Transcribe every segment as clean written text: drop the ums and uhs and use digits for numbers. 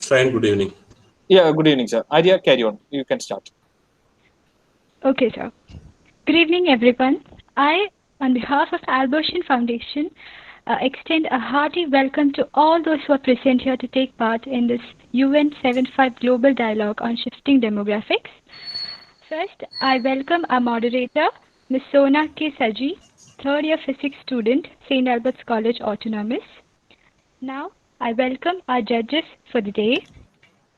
Fine, good evening. Yeah, good evening, sir. Arya, carry on. You can start. Okay, sir. Good evening, everyone. I, on behalf of Albertian Foundation, extend a hearty welcome to all those who are present here to take part in this UN 75 Global Dialogue on Shifting Demographics. First, I welcome our moderator, Ms. Sona K. Saji, third year physics student, St. Albert's College Autonomous. Now, I welcome our judges for the day,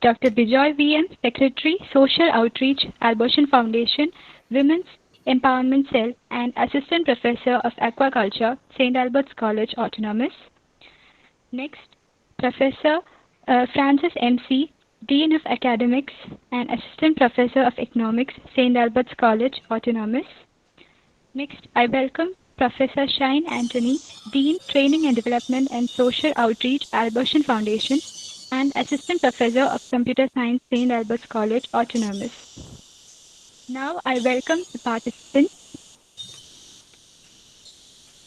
Dr. Bijoy VM, Secretary, Social Outreach, Albertian Foundation, Women's Empowerment Cell, and Assistant Professor of Aquaculture, St. Albert's College Autonomous. Next, Professor Francis MC, Dean of Academics and Assistant Professor of Economics, St. Albert's College Autonomous. Next, I welcome Professor Shine Anthony, Dean, Training and Development and Social Outreach, Albertian Foundation, and Assistant Professor of Computer Science, St. Albert's College, Autonomous. Now, I welcome the participants.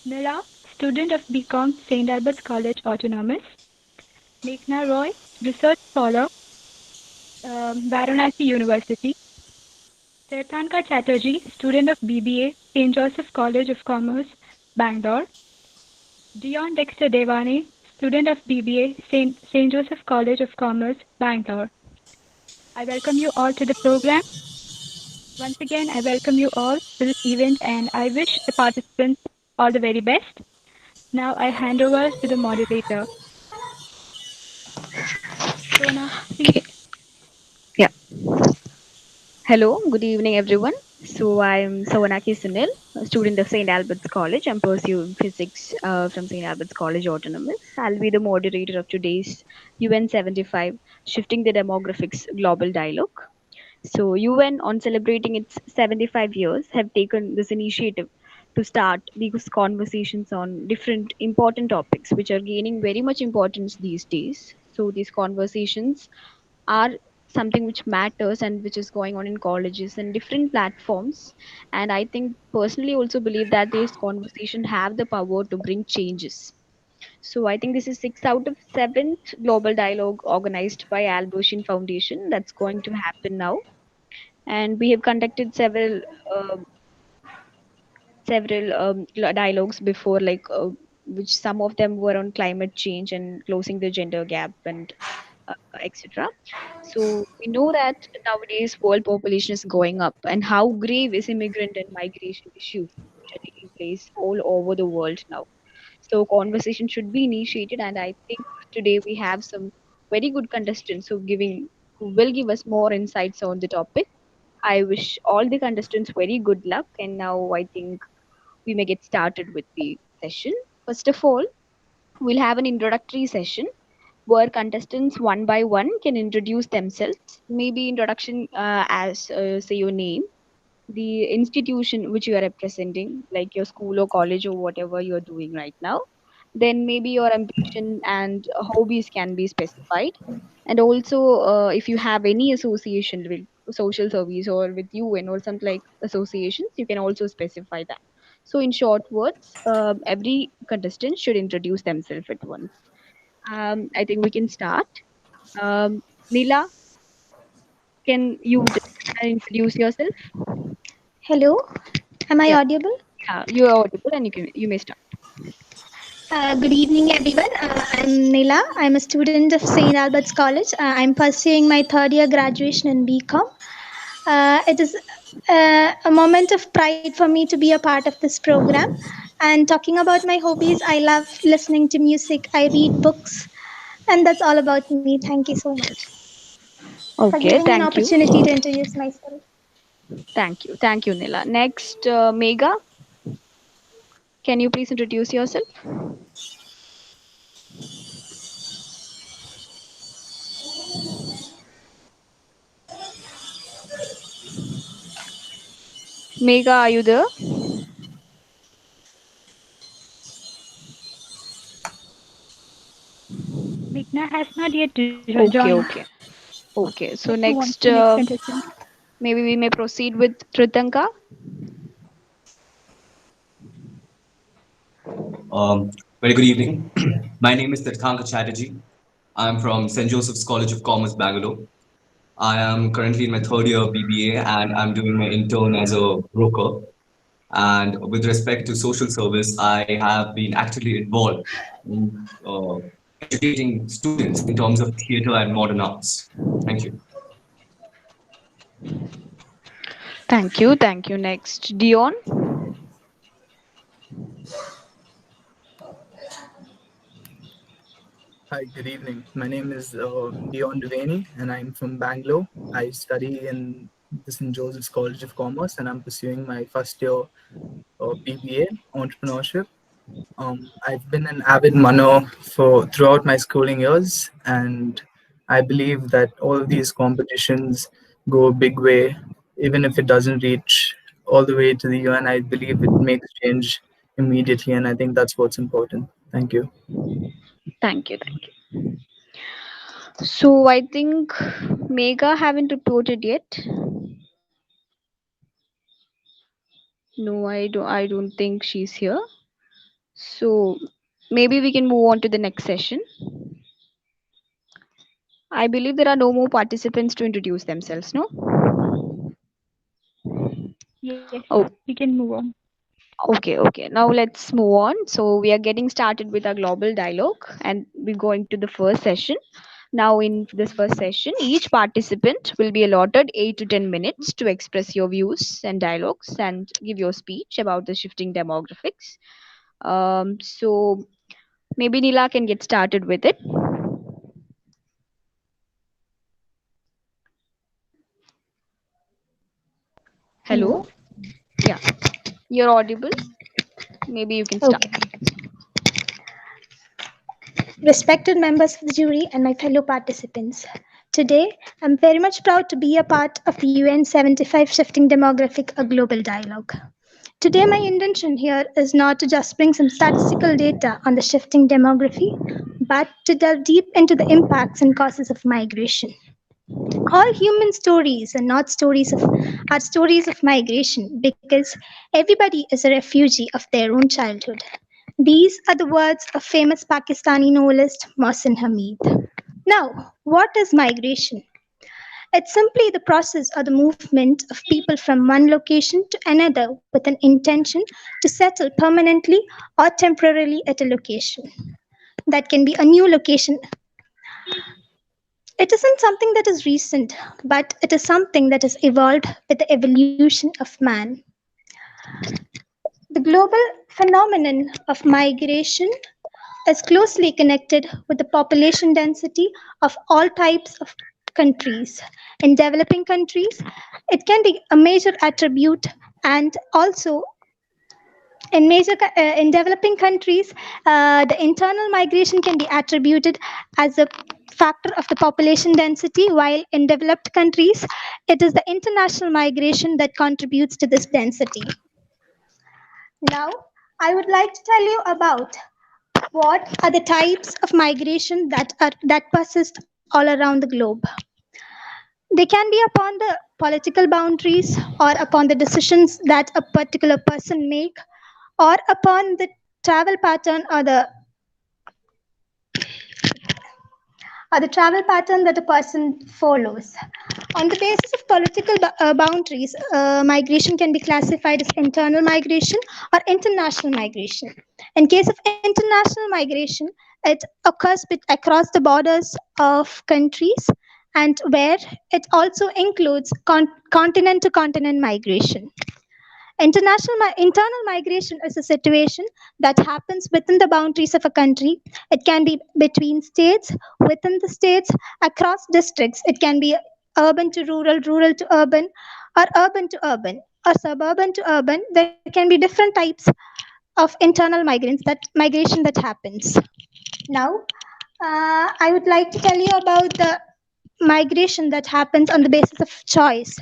Nila, student of BCom, St. Albert's College, Autonomous. Meghna Roy, research scholar, Varanasi University. Titkanga Chatterjee, student of BBA, St. Joseph College of Commerce, Bangalore. Dion Dexter Devane, student of BBA, St. Joseph College of Commerce, Bangalore. I welcome you all to the program. Once again, I welcome you all to this event and I wish the participants all the very best. Now I hand over to the moderator. Sona, please. Okay. Yeah. Hello. Good evening, everyone. So I'm Sawanaki Sunil, a student of St. Albert's College. I'm pursuing physics from St. Albert's College Autonomous. I'll be the moderator of today's UN 75 Shifting the Demographics Global Dialogue. So UN, on celebrating its 75 years, have taken this initiative to start these conversations on different important topics, which are gaining very much importance these days. So these conversations are something which matters and which is going on in colleges and different platforms. And I think personally also believe that these conversations have the power to bring changes. So I think this is six out of seventh global dialogue organized by Albertian Foundation that's going to happen now. And we have conducted uh, several dialogues before, which some of them were on climate change and closing the gender gap and etc. So we know that nowadays world population is going up, and how grave is immigrant and migration issues which are taking place all over the world now. So conversation should be initiated, and I think today we have some very good contestants who will give us more insights on the topic. I wish all the contestants very good luck, and now I think we may get started with the session. First of all, we'll have an introductory session where contestants one by one can introduce themselves. Maybe introduction as say your name, the institution which you are representing, like your school or college or whatever you're doing right now. Then maybe your ambition and hobbies can be specified. And also, if you have any association with social service or with UN or something like associations, you can also specify that. So, in short words, every contestant should introduce themselves at once. I think we can start. Neela, can you just introduce yourself? Hello, am I Yeah, audible? yeah, you are audible and you may start. Good evening, everyone. I'm Nila. I'm a student of St. Albert's College. I'm pursuing my third year graduation in BCom. It is a moment of pride for me to be a part of this program. And talking about my hobbies, I love listening to music, I read books, and that's all about me. Thank you so much for Okay, giving me an thank you. opportunity to introduce myself. Thank you. Thank you, Nila. Next, Mega, can you please introduce yourself? Mega, are you there? Meghna has not yet Okay, joined. okay. Okay, Let's so move on to next, the next contestant. maybe we may proceed with Tritanka. Um, Very good evening. My name is Titkanga Chatterjee. I'm from St. Joseph's College of Commerce, Bangalore. I am currently in my third year of BBA and I'm doing my intern as a broker. And with respect to social service, I have been actively involved in educating students in terms of theater and modern arts. Thank you. Thank you. Thank you. Next, Dion. Hi, good evening. My name is Dion Devaney, and I'm from Bangalore. I study in the St. Joseph's College of Commerce, and I'm pursuing my first year BBA entrepreneurship. I've been an avid runner for throughout my schooling years, and I believe that all of these competitions go a big way, even if it doesn't reach all the way to the UN. I believe it makes change immediately, and I think that's what's important. Thank you. Thank you. Thank you. So I think Mega haven't reported yet. No, I don't think she's here. So maybe we can move on to the next session. I believe there are no more participants to introduce themselves, no? Yes, Oh, we can move on. okay. Now let's move on. So we are getting started with our global dialogue and we're going to the first session. Now, in this first session, each participant will be allotted 8 to 10 minutes to express your views and dialogues and give your speech about the shifting demographics. So maybe Nila can get started with it. Hello? Hello. Yeah, you're audible. Maybe you can start. Okay. Respected members of the jury and my fellow participants, today I'm very much proud to be a part of the UN 75 Shifting Demographic, a global dialogue. Today, my intention here is not to just bring some statistical data on the shifting demography, but to delve deep into the impacts and causes of migration. All human stories are stories of migration because everybody is a refugee of their own childhood. These are the words of famous Pakistani novelist Mohsin Hamid. Now, what is migration? It's simply the process or the movement of people from one location to another with an intention to settle permanently or temporarily at a location. That can be a new location. It isn't something that is recent, but it is something that has evolved with the evolution of man. The global phenomenon of migration is closely connected with the population density of all types of countries. In developing countries, it can be a major attribute, and also in developing countries, the internal migration can be attributed as a factor of the population density, while in developed countries, it is the international migration that contributes to this density. Now, I would like to tell you about what are the types of migration that persist all around the globe. They can be upon the political boundaries or upon the decisions that a particular person make or upon the travel pattern or the travel pattern that a person follows. On the basis of political boundaries, migration can be classified as internal migration or international migration. In case of international migration, it occurs across the borders of countries and where it also includes continent to continent migration. Internal migration is a situation that happens within the boundaries of a country. It can be between states, within the states, across districts. It can be urban to rural, rural to urban, or urban to urban, or suburban to urban. There can be different types of internal migration that happens. Now, I would like to tell you about the migration that happens on the basis of choice,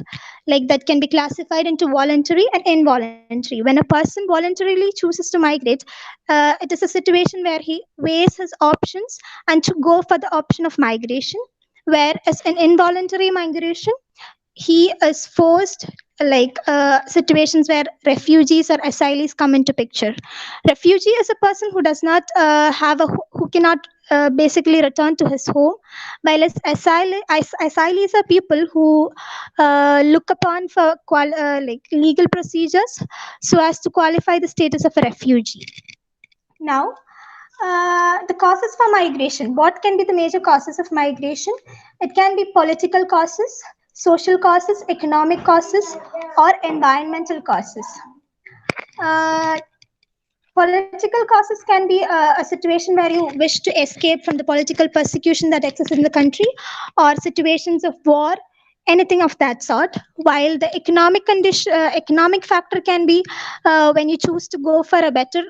like that can be classified into voluntary and involuntary. When a person voluntarily chooses to migrate, it is a situation where he weighs his options and to go for the option of migration, whereas in involuntary migration he is forced, like situations where refugees or asylees come into picture. Refugee is a person who does not have a who cannot basically return to his home, while as asylees are people who look upon for like legal procedures so as to qualify the status of a refugee. Now, the causes for migration. What can be the major causes of migration? It can be political causes, social causes, economic causes, or environmental causes. Uh, Political causes can be a situation where you wish to escape from the political persecution that exists in the country, or situations of war, anything of that sort. While the economic factor can be when you choose to go for a better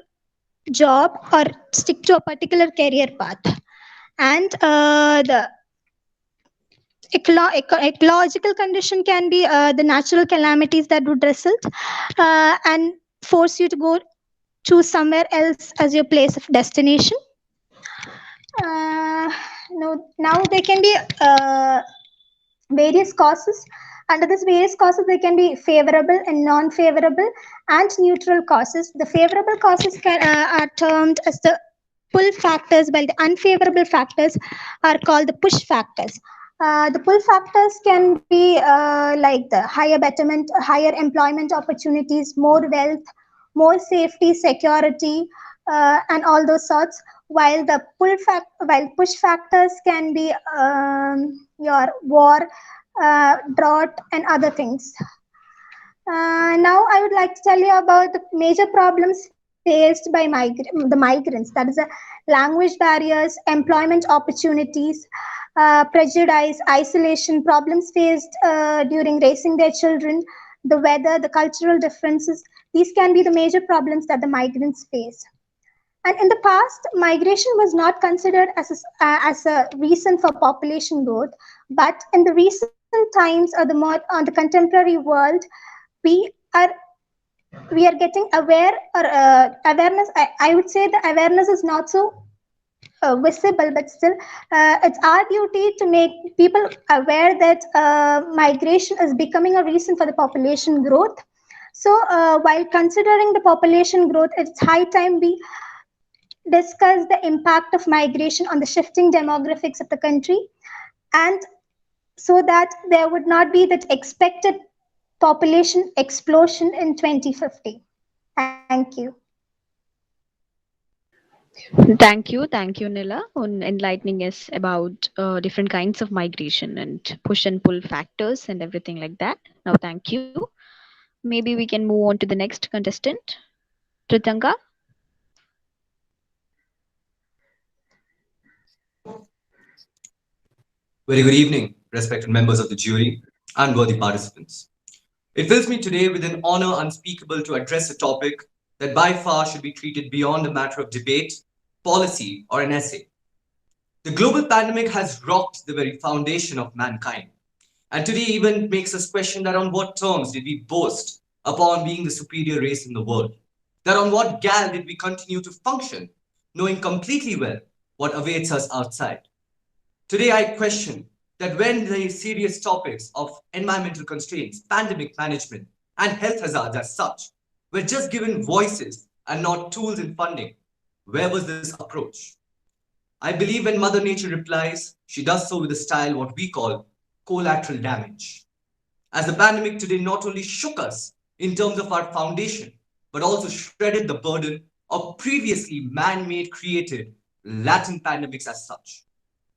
job or stick to a particular career path. And the ecological condition can be the natural calamities that would result and force you to go choose somewhere else as your place of destination. Now there can be various causes. Under this various causes, there can be favorable and non-favorable and neutral causes. The favorable causes are termed as the pull factors, while the unfavorable factors are called the push factors. The pull factors can be like the higher betterment, higher employment opportunities, more wealth, more safety, security, and all those sorts. While push factors can be your war, drought, and other things. Now, I would like to tell you about the major problems faced by the migrants. That is, language barriers, employment opportunities, prejudice, isolation, problems faced during raising their children, the weather, the cultural differences. These can be the major problems that the migrants face. And in the past, migration was not considered as a reason for population growth. But in the recent times or on the contemporary world, we are we are getting aware or awareness. I would say the awareness is not so visible, but still, it's our duty to make people aware that migration is becoming a reason for the population growth. So, while considering the population growth, it's high time we discuss the impact of migration on the shifting demographics of the country, and so that there would not be that expected population explosion in 2050. Thank you. Thank you, Nila, on enlightening us about different kinds of migration and push and pull factors and everything like that. Now, thank you. Maybe we can move on to the next contestant, Tritanga. Very good evening, respected members of the jury and worthy participants. It fills me today with an honor unspeakable to address a topic that by far should be treated beyond a matter of debate, policy, or an essay. The global pandemic has rocked the very foundation of mankind, and today even makes us question that on what terms did we boast upon being the superior race in the world? That on what gal did we continue to function, knowing completely well what awaits us outside? Today, I question that when the serious topics of environmental constraints, pandemic management, and health hazards as such were just given voices and not tools and funding, where was this approach? I believe when Mother Nature replies, she does so with a style what we call collateral damage. As the pandemic today not only shook us in terms of our foundation, but also shredded the burden of previously man made created latent pandemics as such.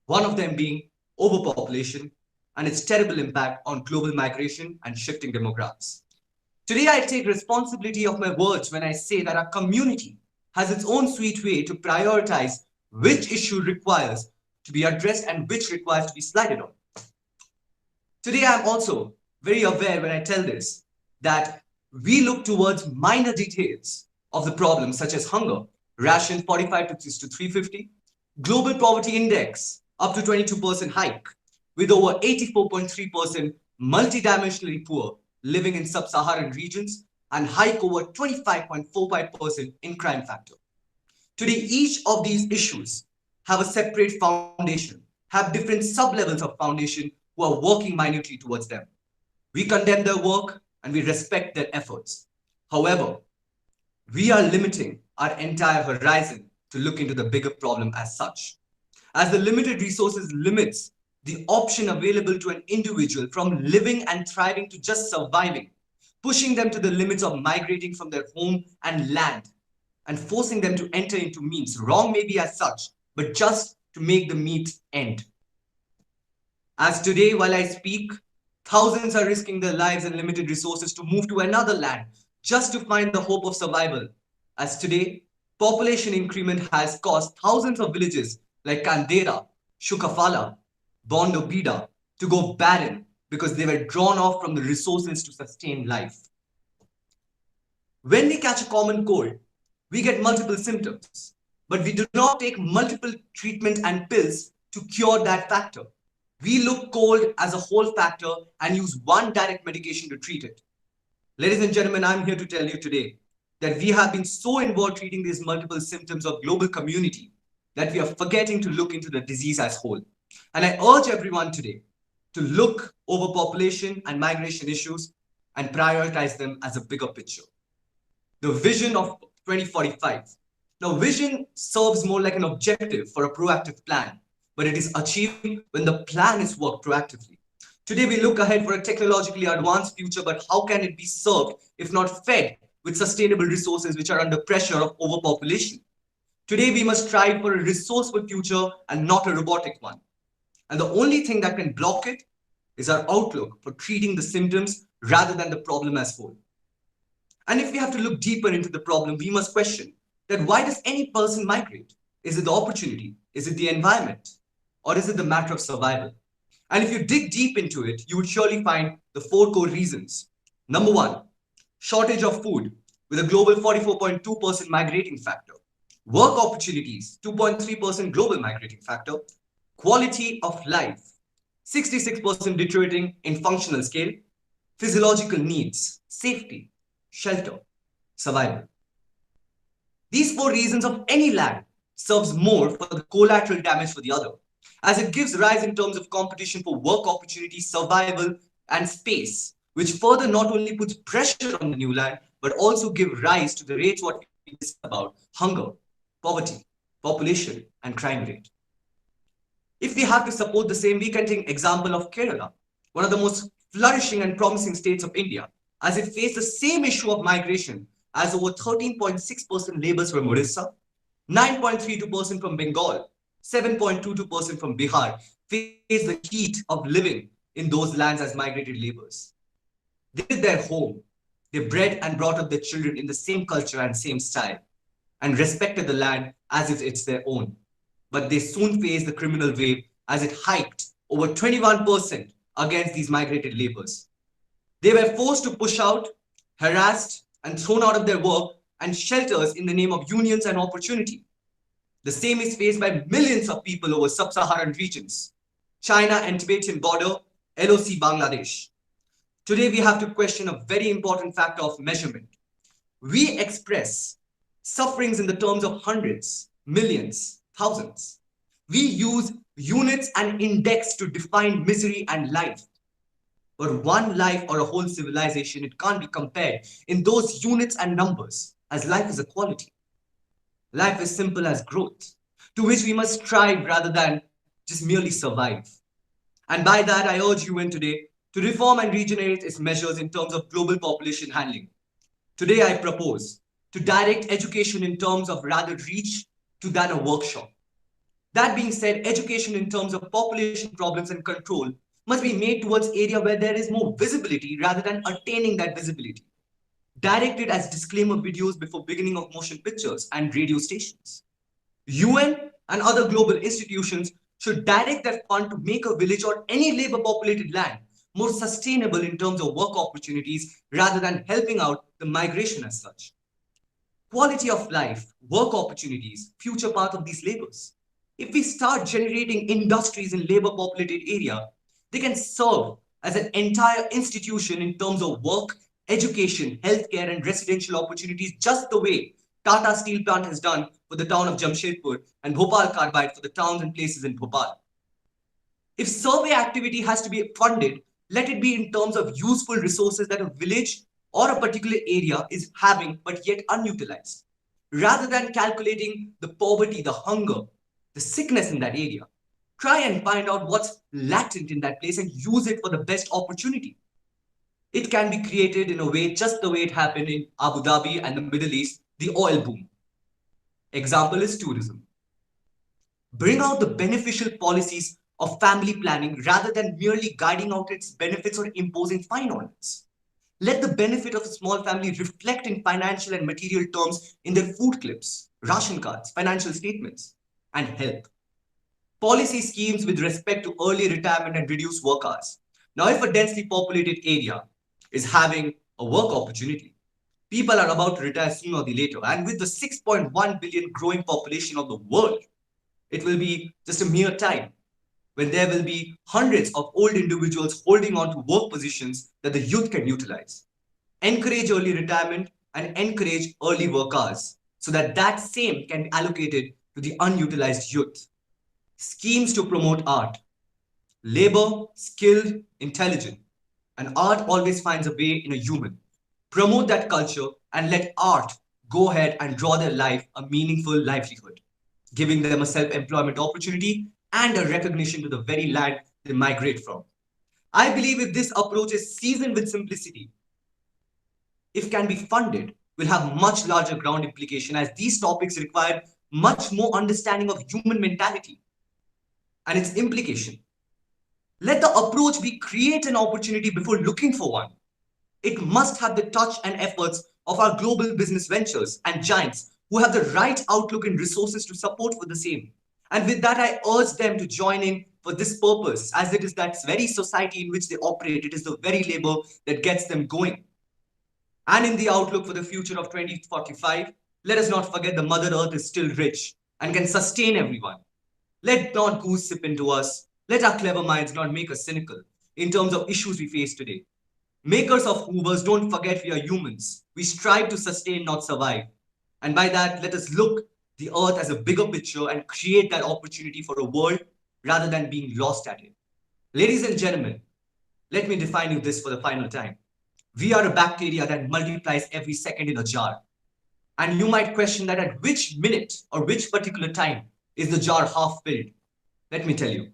One of them being overpopulation and its terrible impact on global migration and shifting demographics. Today, I take responsibility of my words when I say that our community has its own sweet way to prioritize which issue requires to be addressed and which requires to be slided on. Today, I'm also very aware when I tell this that we look towards minor details of the problem, such as hunger, ration 45 to 350, global poverty index up to 22% hike, with over 84.3% multidimensionally poor living in sub-Saharan regions and hike over 25.45% in crime factor. Today, each of these issues have a separate foundation, have different sub-levels of foundation who are working minutely towards them. We condemn their work and we respect their efforts. However, we are limiting our entire horizon to look into the bigger problem as such. As the limited resources limits the option available to an individual from living and thriving to just surviving, pushing them to the limits of migrating from their home and land and forcing them to enter into means, wrong maybe as such, but just to make the meat end. As today, while I speak, thousands are risking their lives and limited resources to move to another land just to find the hope of survival. As today, population increment has caused thousands of villages like Kandera, Shukafala, Bondobida to go barren because they were drawn off from the resources to sustain life. When we catch a common cold, we get multiple symptoms, but we do not take multiple treatment and pills to cure that factor. We look cold as a whole factor and use one direct medication to treat it. Ladies and gentlemen, I'm here to tell you today that we have been so involved treating these multiple symptoms of global community that we are forgetting to look into the disease as whole. And I urge everyone today to look over population and migration issues and prioritize them as a bigger picture. The vision of 2045. Now, vision serves more like an objective for a proactive plan, but it is achieved when the plan is worked proactively. Today, we look ahead for a technologically advanced future, but how can it be served if not fed with sustainable resources which are under pressure of overpopulation? Today, we must strive for a resourceful future and not a robotic one. And the only thing that can block it is our outlook for treating the symptoms rather than the problem as whole. And if we have to look deeper into the problem, we must question that why does any person migrate? Is it the opportunity? Is it the environment? Or is it the matter of survival? And if you dig deep into it, you would surely find the four core reasons. Number one, shortage of food with a global 44.2% migrating factor. Work opportunities, 2.3% global migrating factor. Quality of life, 66% deteriorating in functional scale. Physiological needs, safety, shelter, survival. These four reasons of any land serves more for the collateral damage for the other, as it gives rise in terms of competition for work opportunities, survival, and space, which further not only puts pressure on the new land, but also give rise to the rates what we discussed about: hunger, poverty, population, and crime rate. If we have to support the same, we can take example of Kerala, one of the most flourishing and promising states of India, as it faced the same issue of migration as over 13.6% laborers from Orissa, 9.32% from Bengal, 7.22% from Bihar faced the heat of living in those lands as migrated laborers. They did their home. They bred and brought up their children in the same culture and same style and respected the land as if it's their own. But they soon faced the criminal wave as it hiked over 21% against these migrated laborers. They were forced to push out, harassed, and thrown out of their work and shelters in the name of unions and opportunity. The same is faced by millions of people over sub-Saharan regions, China and Tibetan border, LOC Bangladesh. Today, we have to question a very important factor of measurement. We express sufferings in the terms of hundreds, millions, thousands. We use units and index to define misery and life. But one life or a whole civilization, it can't be compared in those units and numbers, as life is a quality. Life is simple as growth, to which we must strive rather than just merely survive. And by that, I urge UN today to reform and regenerate its measures in terms of global population handling. Today, I propose to direct education in terms of rather reach to than a workshop. That being said, education in terms of population problems and control must be made towards area where there is more visibility rather than attaining that visibility. Directed as disclaimer videos before beginning of motion pictures and radio stations. UN and other global institutions should direct that fund to make a village or any labor populated land more sustainable in terms of work opportunities rather than helping out the migration as such. Quality of life, work opportunities, future path of these labors. If we start generating industries in labor populated area, they can serve as an entire institution in terms of work, education, healthcare, and residential opportunities, just the way Tata Steel Plant has done for the town of Jamshedpur and Bhopal Carbide for the towns and places in Bhopal. If survey activity has to be funded, let it be in terms of useful resources that a village or a particular area is having but yet unutilized. rather than calculating the poverty, the hunger, the sickness in that area. Try and find out what's latent in that place and use it for the best opportunity. It can be created in a way just the way it happened in Abu Dhabi and the Middle East, the oil boom. Example is tourism. Bring out the beneficial policies of family planning rather than merely guiding out its benefits or imposing fine on it. Let the benefit of a small family reflect in financial and material terms in their food clips, ration cards, financial statements, and help. Policy schemes with respect to early retirement and reduced work hours. Now, if a densely populated area is having a work opportunity, people are about to retire sooner or later, and with the 6.1 billion growing population of the world, it will be just a mere time when there will be hundreds of old individuals holding on to work positions that the youth can utilize. Encourage early retirement and encourage early work hours so that that same can be allocated to the unutilized youth. Schemes to promote art, labor, skilled, intelligent, and art always finds a way in a human. Promote that culture and let art go ahead and draw their life a meaningful livelihood, giving them a self employment opportunity and a recognition to the very land they migrate from. I believe if this approach is seasoned with simplicity, if can be funded, will have much larger ground implication as these topics require much more understanding of human mentality and its implication. Let the approach be create an opportunity before looking for one. It must have the touch and efforts of our global business ventures and giants who have the right outlook and resources to support for the same. And with that, I urge them to join in for this purpose, as it is that very society in which they operate. It is the very labor that gets them going. And in the outlook for the future of 2045, let us not forget the Mother Earth is still rich and can sustain everyone. Let not goose sip into us. Let our clever minds not make us cynical in terms of issues we face today. Makers of Hoovers, don't forget we are humans. We strive to sustain, not survive. And by that, let us look the earth as a bigger picture and create that opportunity for a world rather than being lost at it. Ladies and gentlemen, let me define you this for the final time. We are a bacteria that multiplies every second in a jar. And you might question that at which minute or which particular time is the jar half filled? Let me tell you,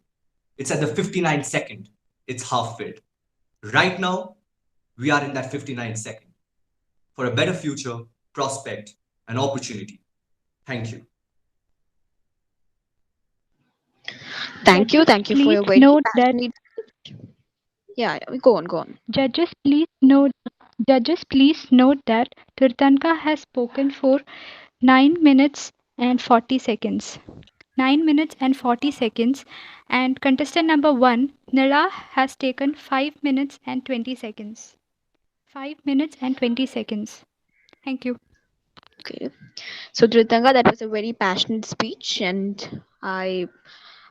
it's at the 59th second, it's half filled. Right now, we are in that 59th second for a better future, prospect, and opportunity. Thank you. Thank you. Judges, Thank you for please your very note that passionate. Yeah, go on, go on. judges, please note that Tirthanka has spoken for 9 minutes and 40 seconds. 9 minutes and 40 seconds, and contestant number 1, Nila, has taken 5 minutes and 20 seconds. 5 minutes and 20 seconds. Thank you. Okay. So, Dritanga, that was a very passionate speech, and I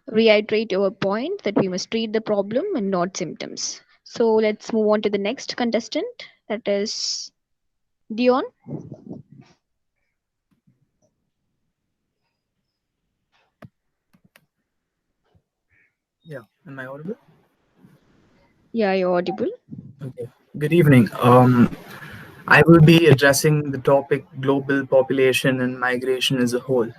reiterate your point that we must treat the problem and not symptoms. So, let's move on to the next contestant, that is Dion. Yeah, am I audible? Yeah, you're audible. Okay. Good evening. I will be addressing the topic global population and migration as a whole.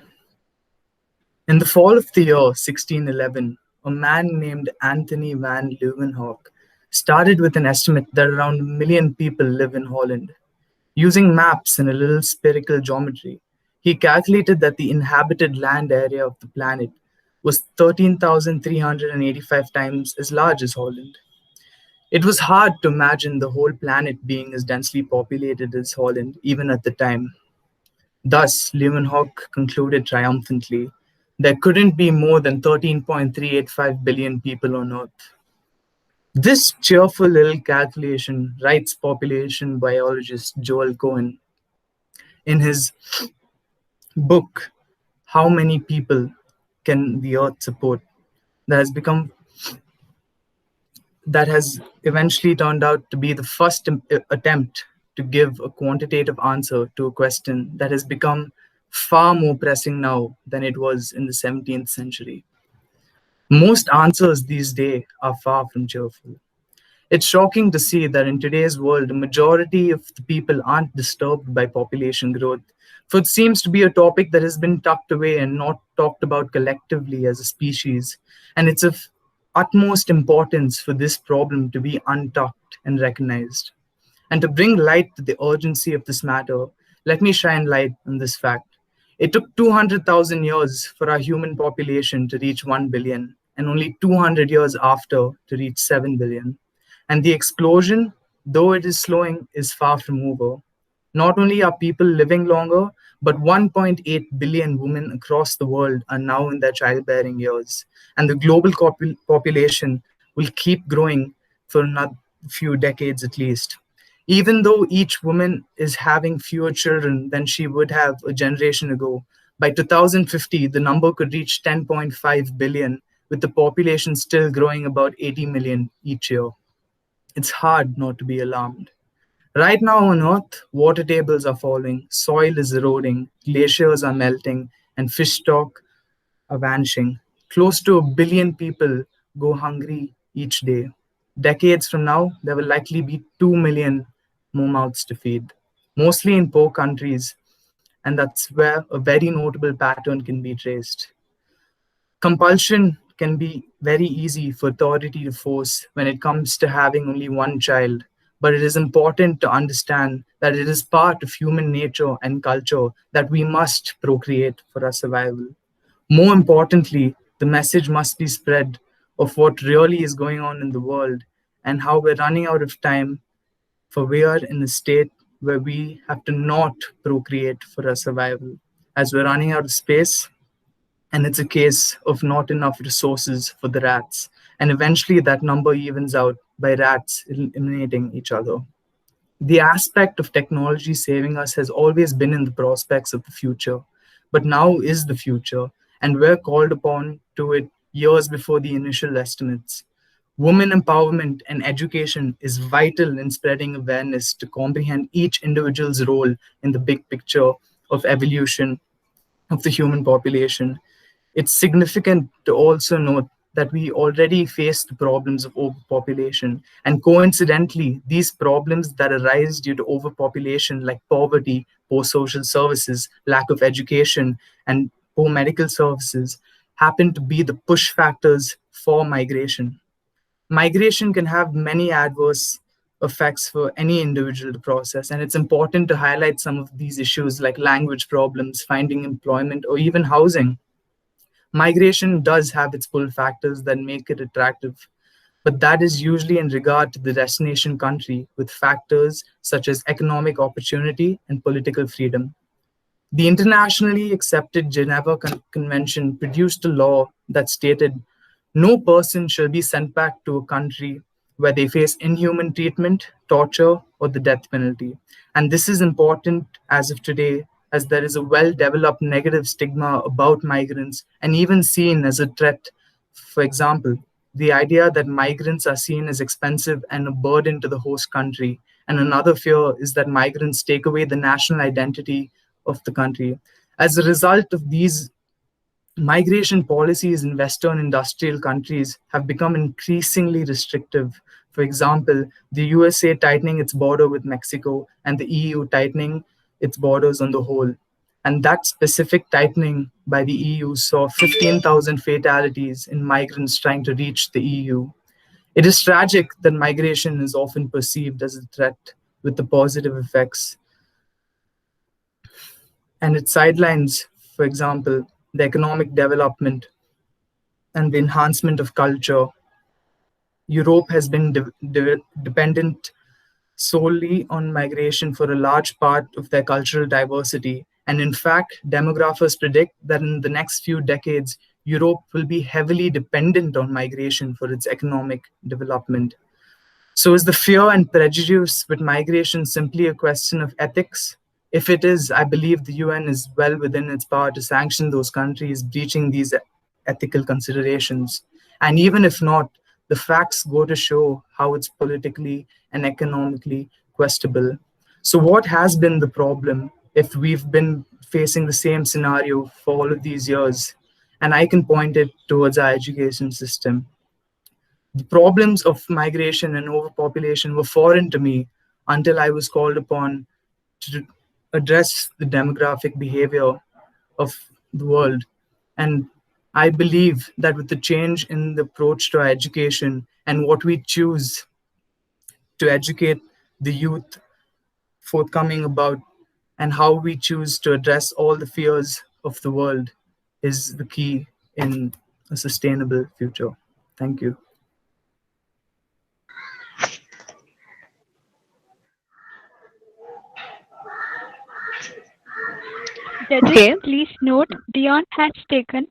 In the fall of the year 1611, a man named Anthony van Leeuwenhoek started with an estimate that around a million people live in Holland. Using maps and a little spherical geometry, he calculated that the inhabited land area of the planet was 13,385 times as large as Holland. It was hard to imagine the whole planet being as densely populated as Holland, even at the time. Thus, Leeuwenhoek concluded triumphantly, there couldn't be more than 13.385 billion people on Earth. This cheerful little calculation, writes population biologist Joel Cohen in his book, How Many People Can the Earth Support? That has become that has eventually turned out to be the first attempt to give a quantitative answer to a question that has become far more pressing now than it was in the 17th century. Most answers these days are far from cheerful. It's shocking to see that in today's world, a majority of the people aren't disturbed by population growth For it seems to be a topic that has been tucked away and not talked about collectively as a species, and it's of utmost importance for this problem to be untucked and recognized. And to bring light to the urgency of this matter, let me shine light on this fact. It took 200,000 years for our human population to reach 1 billion, and only 200 years after to reach 7 billion. And the explosion, though it is slowing, is far from over. Not only are people living longer, but 1.8 billion women across the world are now in their childbearing years. And the global population will keep growing for another few decades at least. Even though each woman is having fewer children than she would have a generation ago, by 2050, the number could reach 10.5 billion, with the population still growing about 80 million each year. It's hard not to be alarmed. Right now on Earth, water tables are falling, soil is eroding, glaciers are melting, and fish stock are vanishing. Close to 1 billion people go hungry each day. Decades from now, there will likely be 2 million more mouths to feed, mostly in poor countries, and that's where a very notable pattern can be traced. Compulsion can be very easy for authority to force when it comes to having only one child, but it is important to understand that it is part of human nature and culture that we must procreate for our survival. More importantly, the message must be spread of what really is going on in the world and how we're running out of time, for we are in a state where we have to not procreate for our survival, as we're running out of space, and it's a case of not enough resources for the rats. And eventually that number evens out by rats eliminating each other. The aspect of technology saving us has always been in the prospects of the future, but now is the future, and we're called upon to it years before the initial estimates. Women empowerment and education is vital in spreading awareness to comprehend each individual's role in the big picture of evolution of the human population. It's significant to also note that we already face the problems of overpopulation. And coincidentally, these problems that arise due to overpopulation, like poverty, poor social services, lack of education, and poor medical services, happen to be the push factors for migration. Migration can have many adverse effects for any individual to process, and it's important to highlight some of these issues like language problems, finding employment, or even housing. Migration does have its pull factors that make it attractive, but that is usually in regard to the destination country with factors such as economic opportunity and political freedom. The internationally accepted Geneva Convention produced a law that stated no person shall be sent back to a country where they face inhuman treatment, torture, or the death penalty. And this is important as of today, as there is a well developed negative stigma about migrants and even seen as a threat. For example, the idea that migrants are seen as expensive and a burden to the host country. And another fear is that migrants take away the national identity of the country. As a result of these migration policies in Western industrial countries have become increasingly restrictive. For example, the USA tightening its border with Mexico and the EU tightening its borders on the whole. And that specific tightening by the EU saw 15,000 fatalities in migrants trying to reach the EU. It is tragic that migration is often perceived as a threat with the positive effects, and it sidelines, for example, the economic development and the enhancement of culture. Europe has been dependent solely on migration for a large part of their cultural diversity. And in fact, demographers predict that in the next few decades, Europe will be heavily dependent on migration for its economic development. So is the fear and prejudice with migration simply a question of ethics? If it is, I believe the UN is well within its power to sanction those countries breaching these ethical considerations. And even if not, the facts go to show how it's politically and economically questionable. So what has been the problem if we've been facing the same scenario for all of these years? And I can point it towards our education system. The problems of migration and overpopulation were foreign to me until I was called upon to address the demographic behavior of the world. And I believe that with the change in the approach to our education and what we choose to educate the youth forthcoming about, and how we choose to address all the fears of the world, is the key in a sustainable future. Thank you. Judges, Okay. please note Dion has taken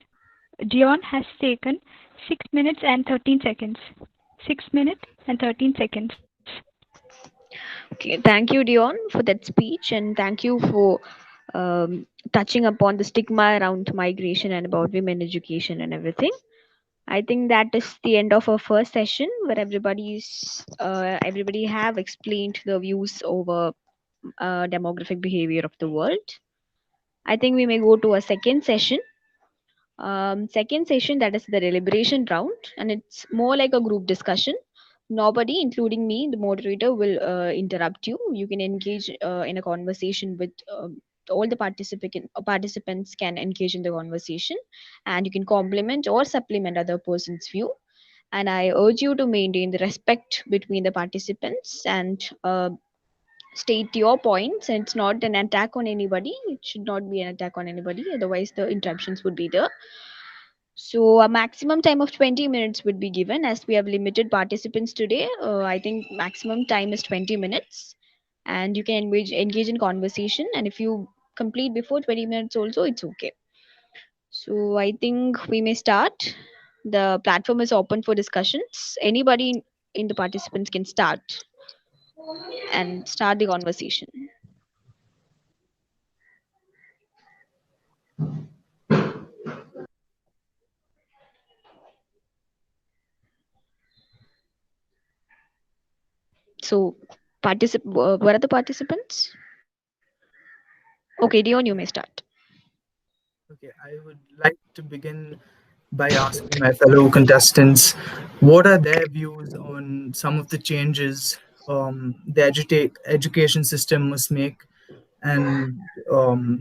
6 minutes and 13 seconds. 6 minutes and 13 seconds. Okay, thank you, Dion, for that speech, and thank you for touching upon the stigma around migration and about women education and everything. I think that is the end of our first session, where everybody have explained the views over demographic behavior of the world. I think we may go to a second session. Second session, that is the deliberation round, and it's more like a group discussion. Nobody, including me, the moderator, will interrupt you. You can engage in a conversation with all the participants can engage in the conversation, and you can complement or supplement other person's view. And I urge you to maintain the respect between the participants and state your points. And it's not an attack on anybody. It should not be an attack on anybody. Otherwise, the interruptions would be there. So a maximum time of 20 minutes would be given, as we have limited participants today. I think maximum time is 20 minutes, and you can engage in conversation. And if you complete before 20 minutes also, it's okay. So I think we may start. The platform is open for discussions. Anybody in the participants can start and start the conversation. So, what are the participants? Okay, Dion, you may start. Okay, I would like to begin by asking my fellow contestants what are their views on some of the changes the education system must make, and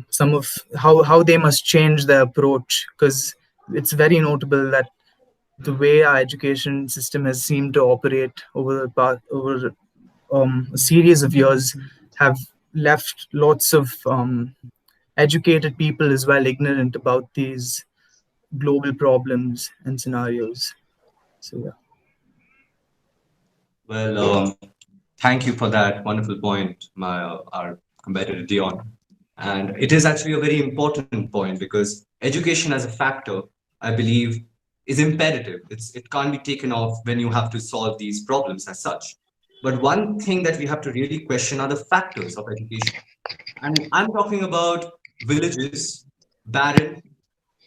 some of how they must change their approach, because it's very notable that the way our education system has seemed to operate over a series of years have left lots of educated people as well ignorant about these global problems and scenarios. So yeah. Well, thank you for that wonderful point, my our competitor Dion. And it is actually a very important point because education as a factor, I believe, is imperative. It can't be taken off when you have to solve these problems as such. But one thing that we have to really question are the factors of education. And I'm talking about villages, barren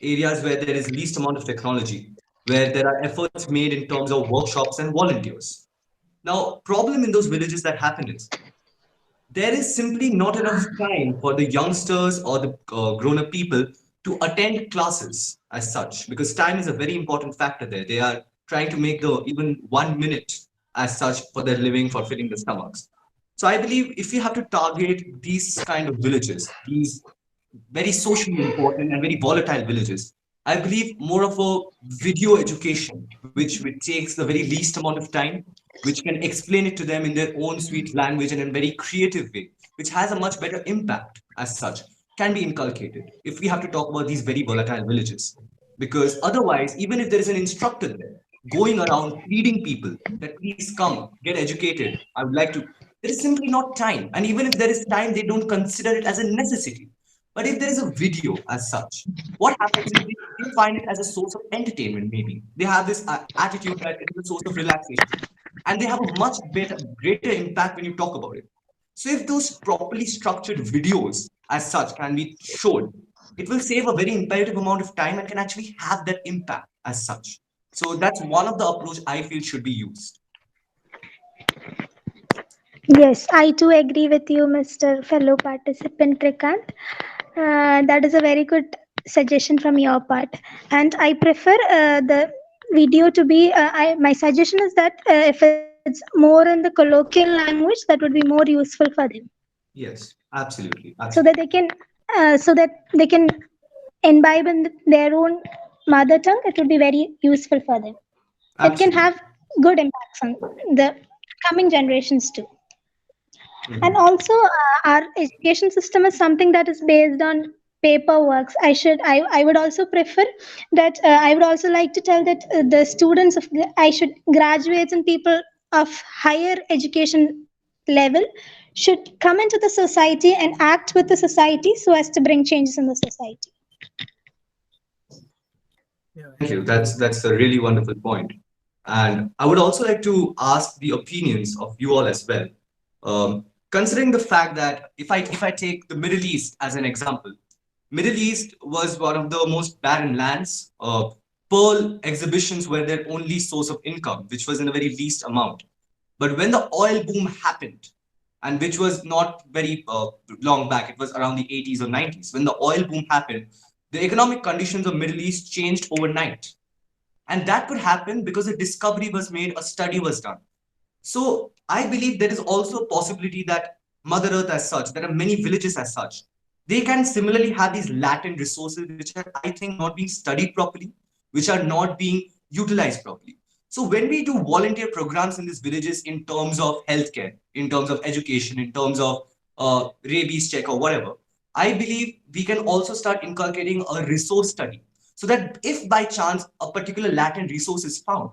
areas where there is least amount of technology, where there are efforts made in terms of workshops and volunteers. Now, problem in those villages that happen is there is simply not enough time for the youngsters or the grown-up people to attend classes as such, because time is a very important factor there. They are trying to make the even 1 minute as such for their living, for filling the stomachs. So I believe if we have to target these kind of villages, these very socially important and very volatile villages, I believe more of a video education, which takes the very least amount of time, which can explain it to them in their own sweet language and in a very creative way, which has a much better impact as such, can be inculcated if we have to talk about these very volatile villages. Because otherwise, even if there is an instructor there going around pleading people that please come, get educated, I would like to, there is simply not time. And even if there is time, they don't consider it as a necessity. But if there is a video as such, what happens is they find it as a source of entertainment, maybe. They have this attitude that it is a source of relaxation. And they have a much better, greater impact when you talk about it. So if those properly structured videos as such can be shown, it will save a very imperative amount of time and can actually have that impact as such. So that's one of the approach I feel should be used. Yes, I too agree with you, Mr. Fellow Participant Trikant. That is a very good suggestion from your part, and I prefer the video to be. My suggestion is that if it's more in the colloquial language, that would be more useful for them. Yes. Absolutely, so that absolutely, they can imbibe in their own mother tongue. It would be very useful for them. It can absolutely. have good impacts on the coming generations too. And Mhm. also, our education system is something that is based on paperwork. I would also prefer that I would also like to tell that the students of I should graduates and people of higher education level should come into the society and act with the society so as to bring changes in the society. Yeah, Thank you. exactly. That's a really wonderful point. And I would also like to ask the opinions of you all as well. Considering the fact that if I take the Middle East as an example, Middle East was one of the most barren lands. Pearl exhibitions were their only source of income, which was in a very least amount. But when the oil boom happened, and which was not very long back, it was around the 80s or 90s, when the oil boom happened, the economic conditions of Middle East changed overnight. And that could happen because a discovery was made, a study was done. So I believe there is also a possibility that Mother Earth as such, there are many villages as such, they can similarly have these latent resources which are, I think, not being studied properly, which are not being utilized properly. So when we do volunteer programs in these villages in terms of healthcare, in terms of education, in terms of rabies check or whatever, I believe we can also start inculcating a resource study so that if by chance a particular latent resource is found,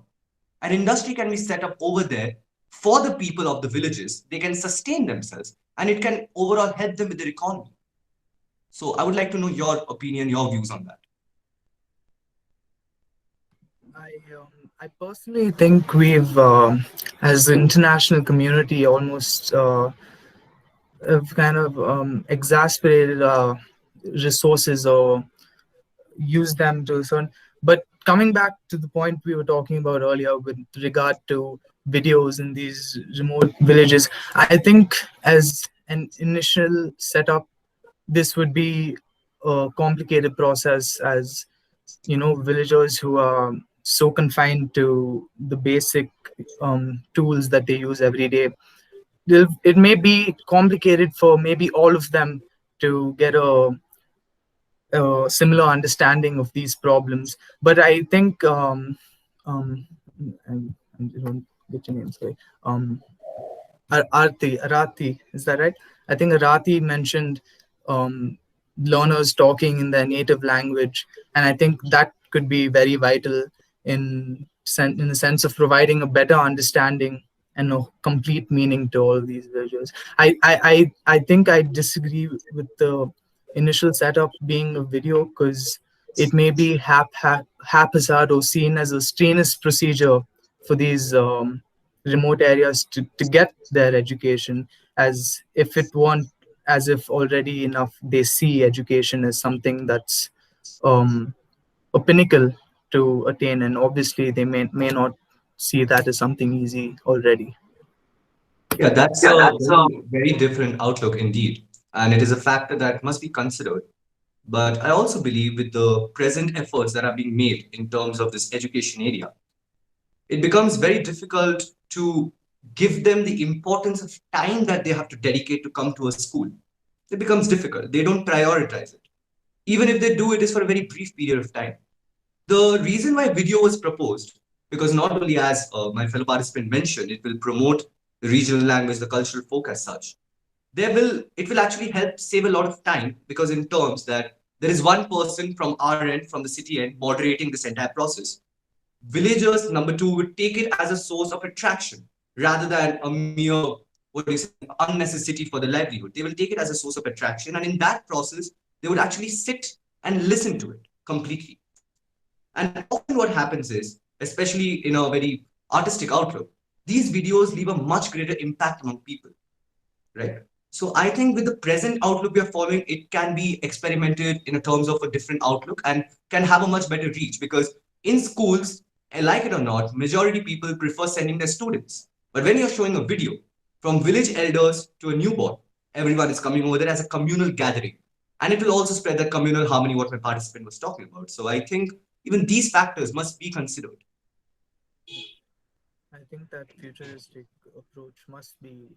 an industry can be set up over there for the people of the villages. They can sustain themselves and it can overall help them with their economy. So I would like to know your opinion, your views on that. I I personally think we've, as an international community, almost have kind of exasperated resources or use them to a certain. But coming back to the point we were talking about earlier with regard to videos in these remote villages, I think as an initial setup, this would be a complicated process, as villagers who are so confined to the basic tools that they use every day. It may be complicated for maybe all of them to get a similar understanding of these problems. But I think um, I don't get your name, sorry. Um, Arati, is that right? I think Arati mentioned um, learners talking in their native language, and I think that could be very vital in the sense of providing a better understanding and a complete meaning to all these visuals. I think I disagree with the initial setup being a video because it may be haphazard or seen as a strenuous procedure for these remote areas to get their education, as if it weren't, as if already enough they see education as something that's um, a pinnacle to attain, and obviously they may not see that as something easy already. Yeah, that's a very, very different outlook indeed. And it is a factor that must be considered. But I also believe with the present efforts that are being made in terms of this education area, it becomes very difficult to give them the importance of time that they have to dedicate to come to a school. It becomes difficult. They don't prioritize it. Even if they do, it is for a very brief period of time. The reason why video was proposed, because not only as my fellow participant mentioned, it will promote the regional language, the cultural folk as such. It will actually help save a lot of time because in terms that there is one person from our end, from the city end, moderating this entire process. Villagers, number two, would take it as a source of attraction rather than a mere, what do you say, unnecessity for the livelihood. They will take it as a source of attraction, and in that process, they would actually sit and listen to it completely. And often, what happens is, especially in a very artistic outlook, these videos leave a much greater impact among people, right? So I think with the present outlook we are following, it can be experimented in a terms of a different outlook and can have a much better reach because in schools, like it or not, majority people prefer sending their students. But when you're showing a video from village elders to a newborn, everyone is coming over there as a communal gathering. And it will also spread that communal harmony, what my participant was talking about. So I think even these factors must be considered. I think that futuristic approach must be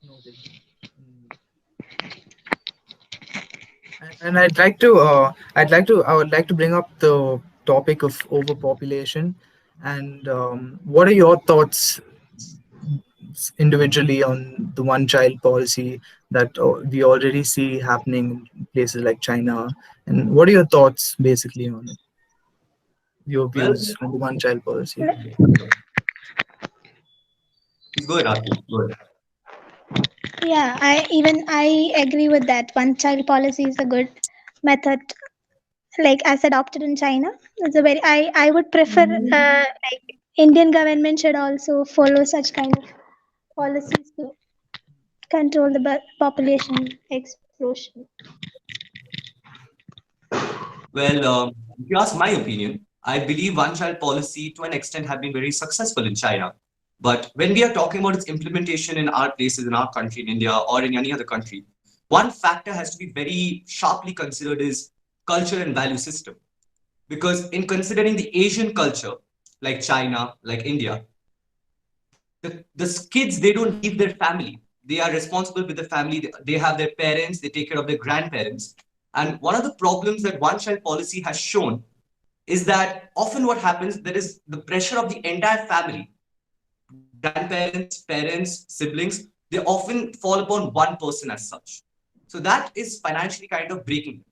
noted. Mm. And I would like to bring up the topic of overpopulation. And what are your thoughts individually on the one-child policy that we already see happening in places like China? And what are your thoughts basically on it? Your Well, views on the one-child policy? please go ahead, Aarti. Go ahead. Yeah, I agree with that. One child policy is a good method, like as adopted in China. It's a very I would prefer like Indian government should also follow such kind of policies to control the population explosion. Well, if you ask my opinion, I believe one-child policy to an extent have been very successful in China. But when we are talking about its implementation in our places, in our country, in India, or in any other country, one factor has to be very sharply considered is culture and value system. Because in considering the Asian culture, like China, like India, the kids, they don't leave their family. They are responsible with the family. They have their parents, they take care of their grandparents. And one of the problems that one child policy has shown is that often what happens, there is the pressure of the entire family, grandparents, parents, siblings, they often fall upon one person as such. So that is financially kind of breaking.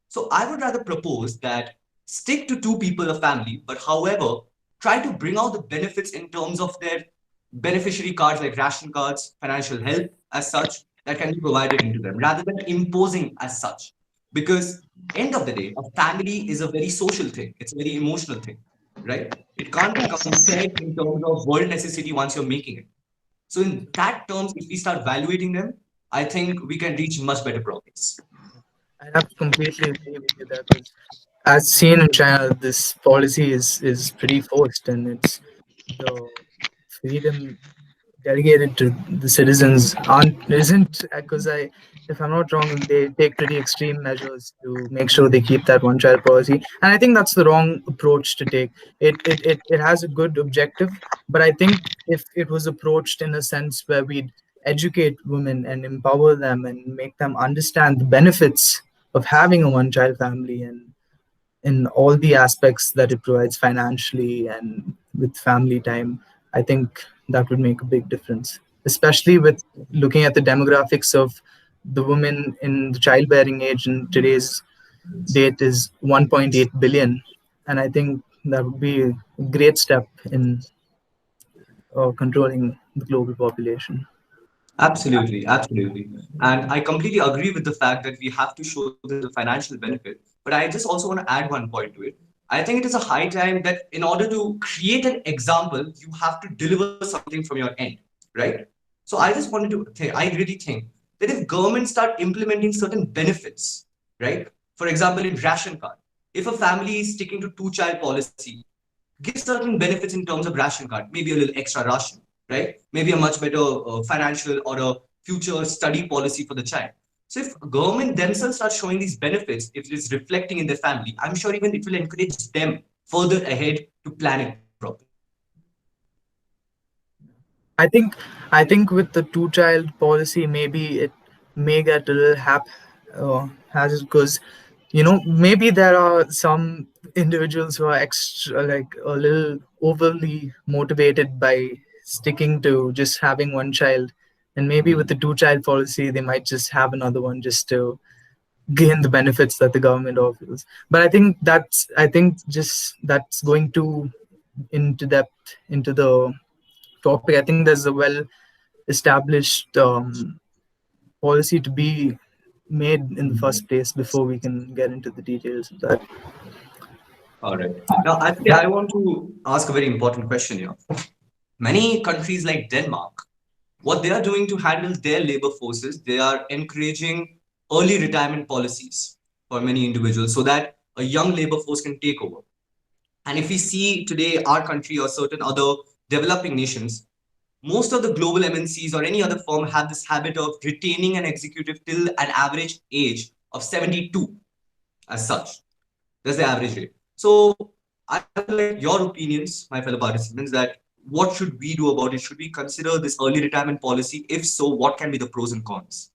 So I would rather propose that stick to two people, a family, but however, try to bring out the benefits in terms of their beneficiary cards like ration cards, financial help as such that can be provided into them rather than imposing as such. Because end of the day, a family is a very social thing. It's a very emotional thing, right? It can't be Yes. compared in terms of world necessity once you're making it. So in that terms, if we start valuating them, I think we can reach much better progress. I have to completely agree with you there because, as seen in China, this policy is pretty forced, and it's the freedom delegated to the citizens aren't isn't because I if I'm not wrong they take pretty extreme measures to make sure they keep that one child policy, and I think that's the wrong approach to take. It has a good objective, but I think if it was approached in a sense where we'd educate women and empower them and make them understand the benefits of having a one child family and in all the aspects that it provides financially and with family time, I think that would make a big difference, especially with looking at the demographics of the women in the childbearing age in today's date is 1.8 billion. And I think that would be a great step in controlling the global population. Absolutely, absolutely. And I completely agree with the fact that we have to show them the financial benefit. But I just also want to add one point to it. I think it is a high time that in order to create an example, you have to deliver something from your end, right? So I just wanted to think, I really think that if governments start implementing certain benefits, right? For example, in ration card, if a family is sticking to two-child policy, give certain benefits in terms of ration card, maybe a little extra ration, right? Maybe a much better financial or a future study policy for the child. So if government themselves start showing these benefits, if it is reflecting in their family, I'm sure even it will encourage them further ahead to plan it properly. I think I think with the two child policy, maybe it may get a little hazard because maybe there are some individuals who are extra like a little overly motivated by sticking to just having one child, and maybe with the two child policy they might just have another one just to gain the benefits that the government offers. But I think just that's going too into depth into the topic. I think there's a well established policy to be made in the first place before we can get into the details of that. All right. Now, actually, I want to ask a very important question here. Many countries like Denmark, what they are doing to handle their labor forces, they are encouraging early retirement policies for many individuals so that a young labor force can take over. And if we see today our country or certain other developing nations, most of the global MNCs or any other firm have this habit of retaining an executive till an average age of 72 as such. That's the average rate. So I would like your opinions, my fellow participants, that what should we do about it? Should we consider this early retirement policy? If so, what can be the pros and cons?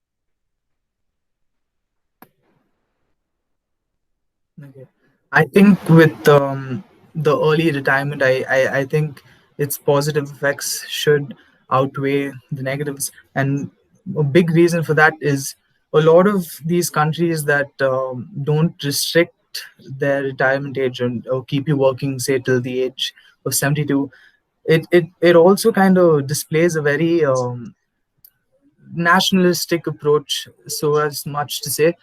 Okay. I think with the early retirement, I think its positive effects should outweigh the negatives. And a big reason for that is a lot of these countries that don't restrict their retirement age or keep you working, say, till the age of 72, it also kind of displays a very nationalistic approach, so as much to say,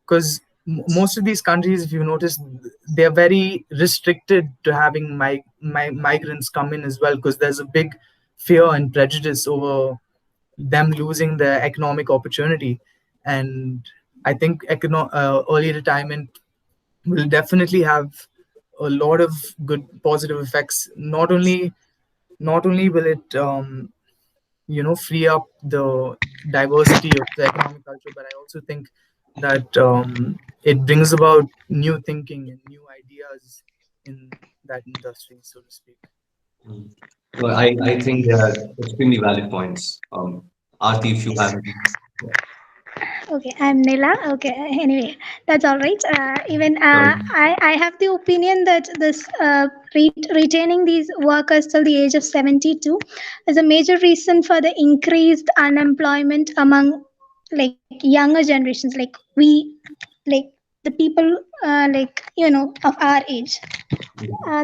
because most of these countries, if you notice, they're very restricted to having migrants come in as well, because there's a big fear and prejudice over them losing their economic opportunity. And I think early retirement will definitely have a lot of good positive effects. Not only will it free up the diversity of the economic culture, but I also think that it brings about new thinking and new ideas in that industry, so to speak. Mm. Well, I think they are extremely valid points. Aarti, if you have any. Yeah, Okay, I'm Nila. Okay, anyway, that's all right. Even sorry. I have the opinion that this retaining these workers till the age of 72 is a major reason for the increased unemployment among like younger generations, like we, like the people, of our age.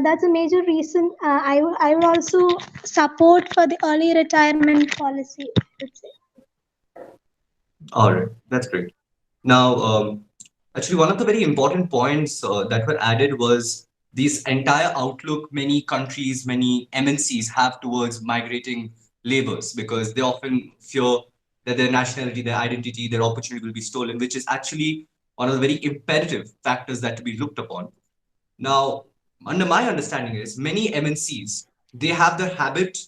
That's a major reason. I will also support for the early retirement policy, I would say. All right, that's great. Now, actually, one of the very important points that were added was this entire outlook many countries, many MNCs have towards migrating labors because they often fear that their nationality, their identity, their opportunity will be stolen, which is actually one of the very imperative factors that to be looked upon. Now, under my understanding is many MNCs, they have the habit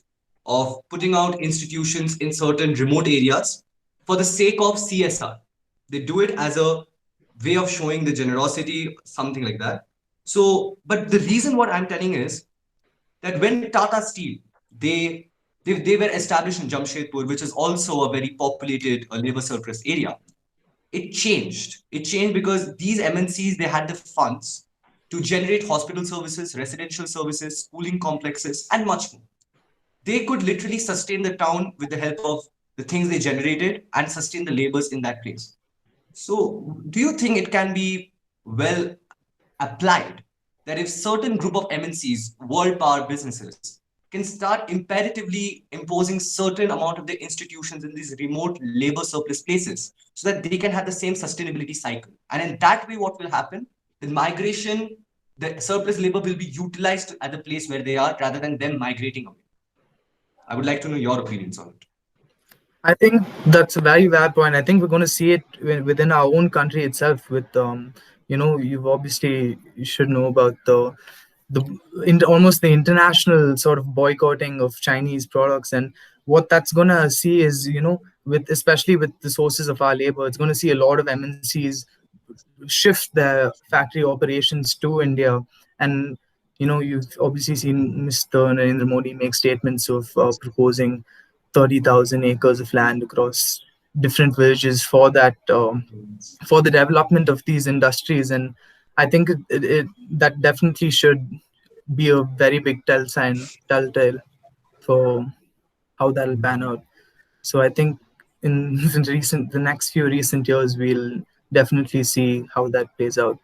of putting out institutions in certain remote areas for the sake of CSR. They do it as a way of showing the generosity, something like that. So, but the reason what I'm telling is that when Tata Steel, they they were established in Jamshedpur, which is also a very populated labor surplus area. It changed because these MNCs, they had the funds to generate hospital services, residential services, schooling complexes, and much more. They could literally sustain the town with the help of the things they generated and sustain the labors in that place. So do you think it can be well applied that if certain group of MNCs, world power businesses, can start imperatively imposing certain amount of their institutions in these remote labor surplus places so that they can have the same sustainability cycle. And in that way, what will happen? The migration, the surplus labor will be utilized at the place where they are rather than them migrating away. I would like to know your opinions on it. I think that's a very valid point. I think we're going to see it within our own country itself. With you've obviously, you should know about the almost the international sort of boycotting of Chinese products, and what that's going to see is, with especially with the sources of our labor, it's going to see a lot of MNCs shift their factory operations to India. And you've obviously seen Mr. Narendra Modi make statements of proposing 30,000 acres of land across different villages for that for the development of these industries. And I think that definitely should be a very big telltale for how that'll pan out. So I think in the next few recent years, we'll definitely see how that plays out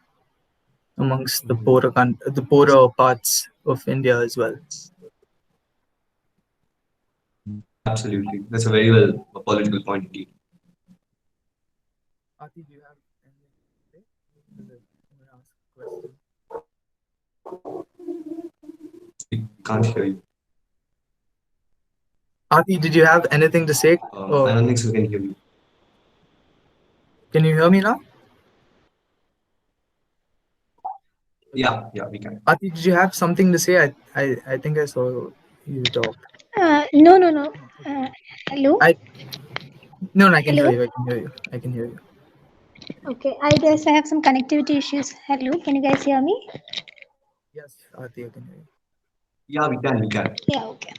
amongst the poorer parts of India as well. Absolutely. That's a very well a political point indeed. Ati, do you have anything to say? Is it, I'm gonna ask a question. We can't hear you. Ati, did you have anything to say? I Oh, don't think so. We can hear you. can you hear me now? Yeah, we can. Ati, did you have something to say? I think I saw you talk. No, no, no. Oh, okay. Hello? I No, I can hear Hello? you. I can hear you. I can hear you. Okay, I guess I have some connectivity issues. Hello, can you guys hear me? Yes, Ati, I can hear you. Yeah, we can. We can. Yeah, okay.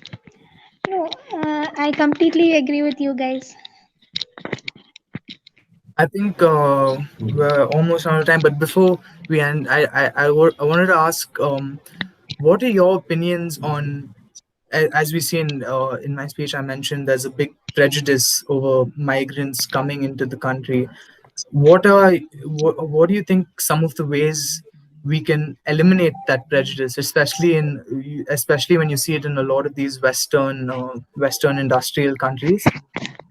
No, I completely agree with you guys. I think we're almost out of time. But before we end, I wanted to ask, what are your opinions on, as we see in my speech, I mentioned there's a big prejudice over migrants coming into the country. What do you think some of the ways we can eliminate that prejudice, especially when you see it in a lot of these Western industrial countries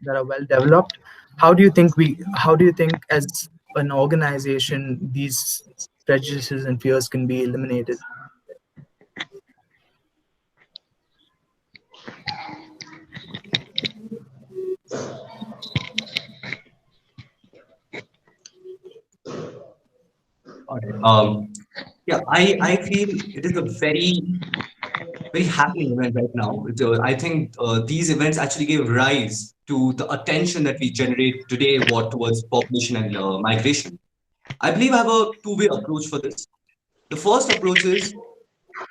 that are well developed? How do you think as an organization these prejudices and fears can be eliminated? All right. Yeah, I feel it is a very happening event right now. I think these events actually give rise to the attention that we generate today what towards population and migration. I believe I have a two-way approach for this. The first approach is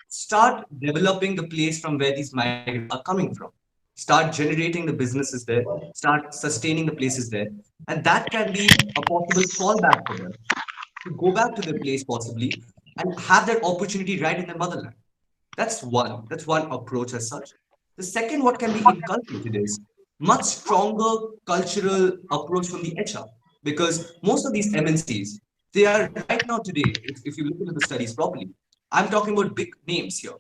start developing the place from where these migrants are coming from. Start generating the businesses there, start sustaining the places there, and that can be a possible fallback for them to go back to their place possibly and have that opportunity right in their motherland. That's one. That's one approach as such. The second, what can be inculcated is much stronger cultural approach from the HR because most of these MNCs, they are right now today, if you look into the studies properly, I'm talking about big names here.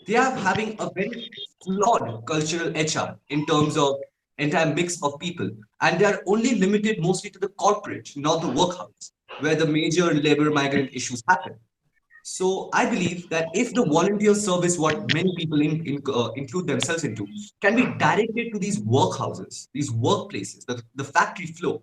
They are having a very flawed cultural HR in terms of entire mix of people, and they are only limited mostly to the corporate, not the workhouse, where the major labor migrant issues happen. So I believe that if the volunteer service, what many people include themselves into, can be directed to these workhouses, these workplaces, the factory floor,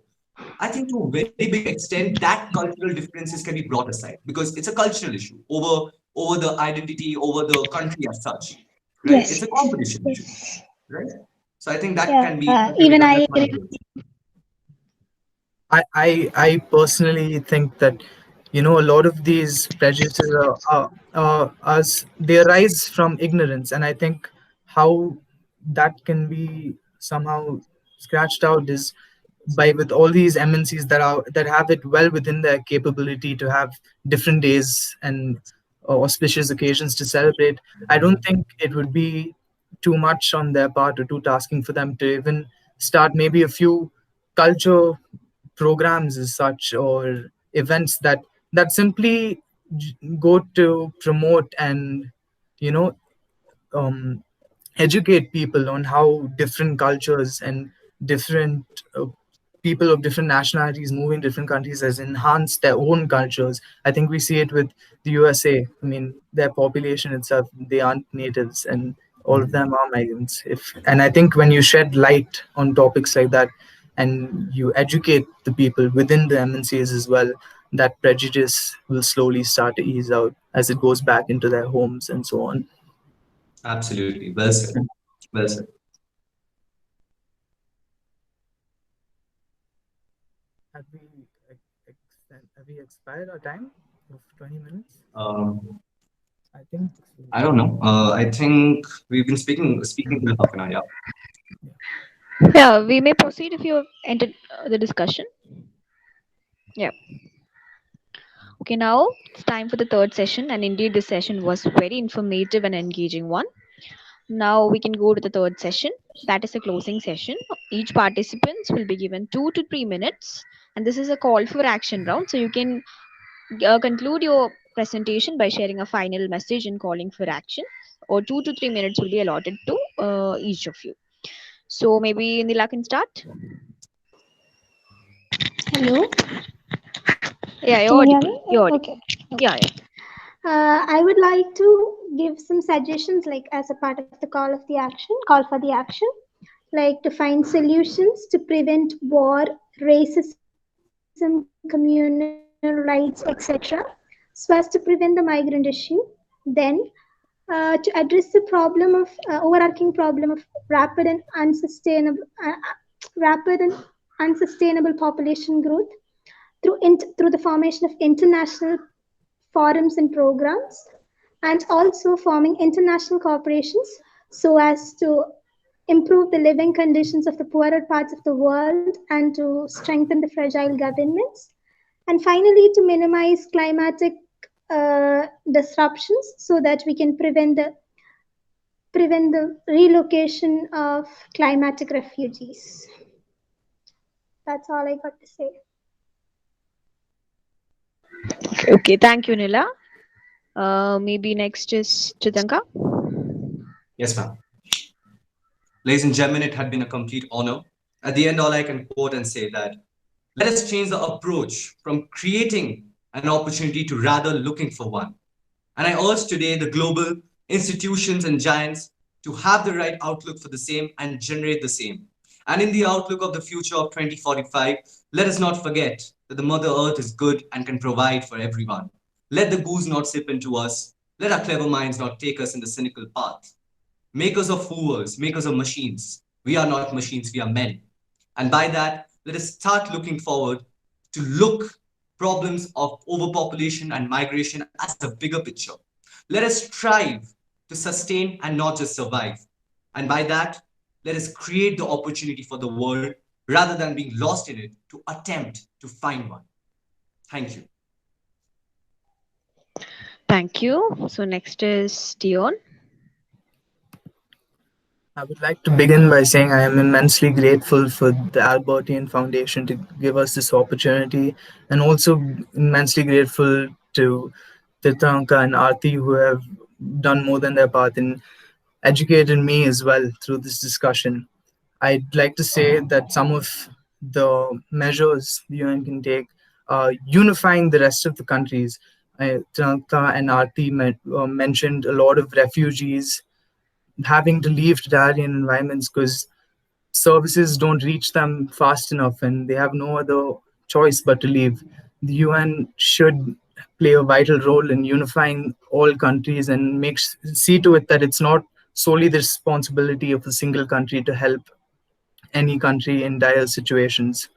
I think to a very big extent that cultural differences can be brought aside because it's a cultural issue over the identity, over the country as such, right? It's Yes. a competition issue, Yes. right? So I think that Yeah. can be Even I that's my approach. I personally think that a lot of these prejudices they arise from ignorance, and I think how that can be somehow scratched out is by with all these MNCs that have it well within their capability to have different days and auspicious occasions to celebrate. I don't think it would be too much on their part or too tasking for them to even start maybe a few culture programs as such or events that simply go to promote and you know um, educate people on how different cultures and different people of different nationalities moving different countries has enhanced their own cultures. I think we see it with the USA. I mean, their population itself, they aren't natives, and all of them are migrants. If and I think when you shed light on topics like that, and you educate the people within the MNCs as well, that prejudice will slowly start to ease out as it goes back into their homes and so on. Absolutely. Well said. Well said. Have we expired our time of 20 minutes? Um, I think I don't know. I think we've been speaking for half an hour. Yeah. Yeah, we may proceed if you have ended the discussion. Yeah. Okay, now it's time for the third session, and indeed, this session was very informative and engaging one. Now we can go to the third session. That is a closing session. Each participants will be given 2 to 3 minutes, and this is a call for action round. So you can conclude your presentation by sharing a final message and calling for action, or 2 to 3 minutes will be allotted to each of you. So maybe Nila can start. Hello. Yeah, you're Can you hear audible. me? You're audible. Okay. Yeah, Okay. yeah. I would like to give some suggestions, like as a part of the call for the action, like to find solutions to prevent war, racism, communal rights, etc., so as to prevent the migrant issue. Then, to address the problem of overarching problem of rapid and unsustainable, rapid and unsustainable population growth through the formation of international forums and programs, and also forming international corporations so as to improve the living conditions of the poorer parts of the world, and to strengthen the fragile governments. And finally, to minimize climatic disruptions so that we can prevent the relocation of climatic refugees. That's all I got to say. Okay, thank you, Nila. Maybe next is Titkanga. Yes, ma'am. Ladies and gentlemen, it had been a complete honor. At the end, all I can quote and say that let us change the approach from creating an opportunity to rather looking for one. And I urge today the global institutions and giants to have the right outlook for the same and generate the same. And in the outlook of the future of 2045, let us not forget that the Mother Earth is good and can provide for everyone. Let the goose not sip into us. Let our clever minds not take us in the cynical path. Makers of fools, makers of machines. We are not machines, we are men. And by that, let us start looking forward to look problems of overpopulation and migration as a bigger picture. Let us strive to sustain and not just survive. And by that, let us create the opportunity for the world rather than being lost in it to attempt to find one. Thank you. Thank you. So next is Dion. I would like to begin by saying I am immensely grateful for the Albertine Foundation to give us this opportunity, and also immensely grateful to Tirthanka and Aarti, who have done more than their part in educating me as well through this discussion. I'd like to say that some of the measures the UN can take are unifying the rest of the countries. Tirthanka and Aarti mentioned a lot of refugees having to leave totalitarian environments because services don't reach them fast enough and they have no other choice but to leave. The UN should play a vital role in unifying all countries and see to it that it's not solely the responsibility of a single country to help any country in dire situations.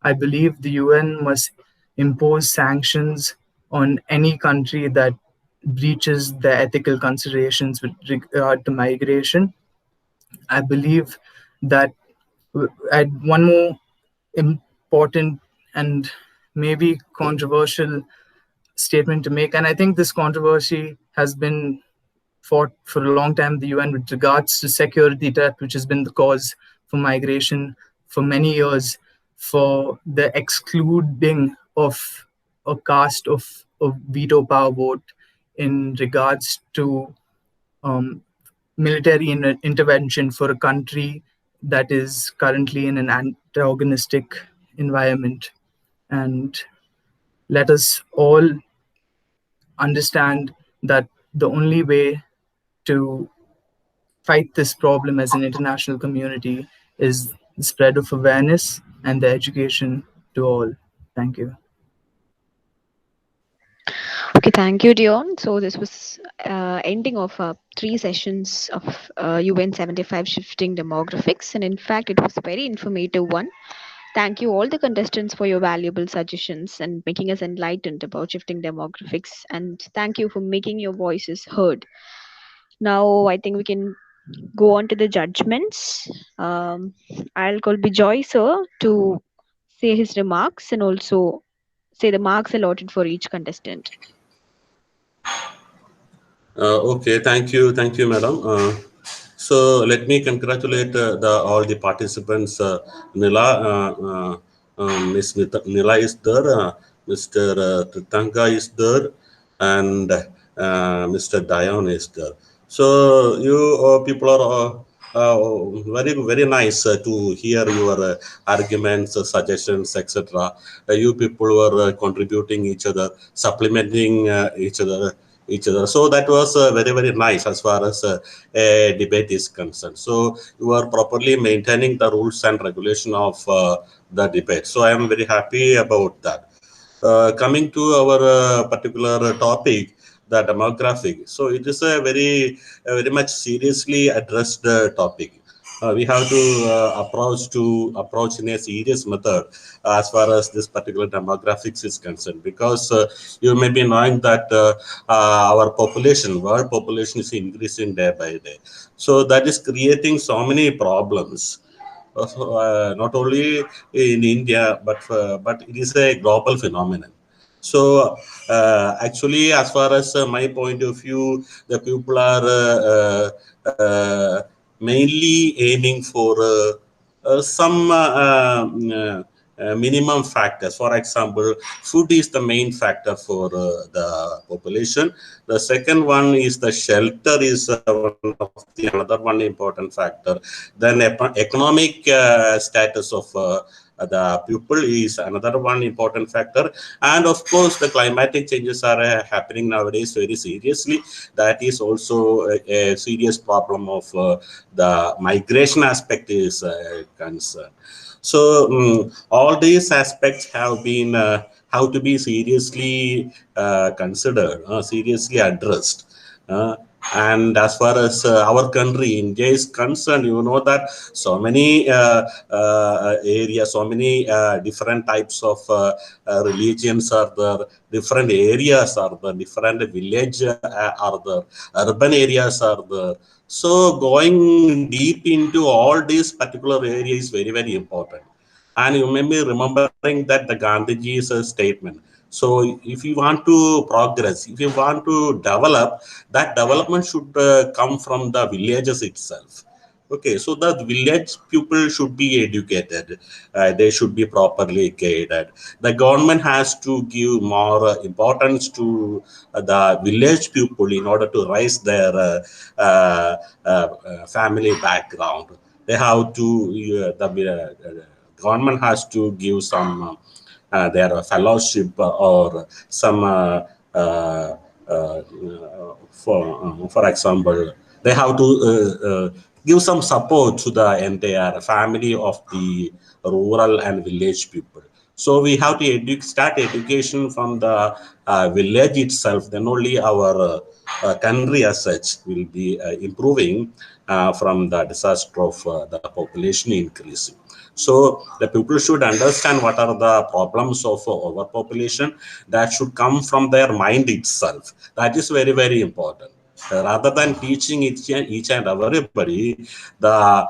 I believe the UN must impose sanctions on any country that breaches the ethical considerations with regard to migration. I believe that one more important and maybe controversial statement to make, and I think this controversy has been fought for a long time, the UN, with regards to security threat, which has been the cause for migration for many years, for the excluding of a caste of a veto power vote in regards to um, military intervention for a country that is currently in an antagonistic environment. And let us all understand that the only way to fight this problem as an international community is the spread of awareness and the education to all. Thank you. Okay, thank you, Dion. So this was ending of three sessions of UN 75 Shifting Demographics, and in fact, it was a very informative one. Thank you, all the contestants, for your valuable suggestions and making us enlightened about shifting demographics. And thank you for making your voices heard. Now, I think we can go on to the judgments. I'll call Bijoy sir to say his remarks and also say the marks allotted for each contestant. Okay, thank you, madam. So let me congratulate all the participants. Nila, Miss Nila is there, Mr. Tirthanka is there, and Mr. Dion is there. So you people are very nice to hear your arguments, suggestions, etc. You people were contributing each other, supplementing each other. So that was very nice as far as a debate is concerned. So you are properly maintaining the rules and regulation of the debate. So I am very happy about that. Coming to our particular topic, the demographic. So it is a very much seriously addressed topic. we have to approach in a serious method as far as this particular demographics is concerned, because you may be knowing that our world population is increasing day by day. So that is creating so many problems. Not only in India, but it is a global phenomenon. So actually, as far as my point of view, the people are mainly aiming for some minimum factors. For example, food is the main factor for the population. The second one is the shelter is one of the another one important factor. Then economic status of the pupil is another one important factor. And of course, the climatic changes are happening nowadays very seriously. That is also a serious problem of the migration aspect is concerned. So all these aspects have to be seriously considered, seriously addressed. Uh, and as far as our country, India, is concerned, you know that so many areas, so many different types of religions are there, different areas are there, different village are there, urban areas are there. So going deep into all these particular areas is very, very important. And you may be remembering that the Gandhiji's statement. So if you want to progress, if you want to develop, that development should come from the villages itself. Okay, so the village people should be educated. They should be properly guided. The government has to give more importance to the village people in order to raise their family background. They have to, the government has to give some their fellowship or some for example, they have to give some support to the entire family of the rural and village people. So we have to start education from the village itself. Then only our country as such will be improving from the disaster of the population increasing. So the people should understand what are the problems of overpopulation. That should come from their mind itself. That is very, very important. Rather than teaching each and everybody, the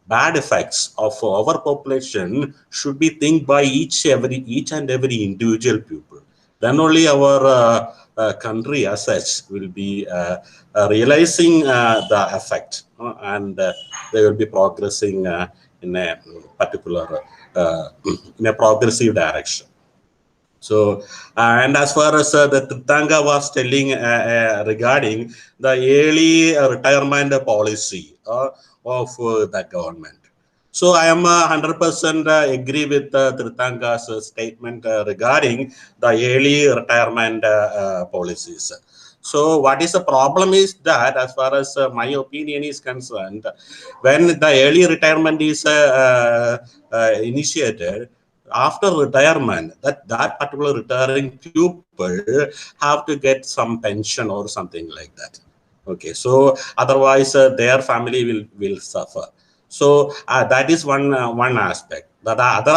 bad effects of overpopulation should be think by each and every individual people. Then only our country as such will be realizing the effect, and they will be progressing in a particular in a progressive direction. So, and as far as the Titkanga was telling regarding the early retirement policy of the government. So, I am 100% agree with Tirthanga's statement regarding the early retirement policies. So, what is the problem is that, as far as my opinion is concerned, when the early retirement is initiated, after retirement, that particular retiring pupil have to get some pension or something like that. Okay, so otherwise their family will suffer. So that is one aspect. The other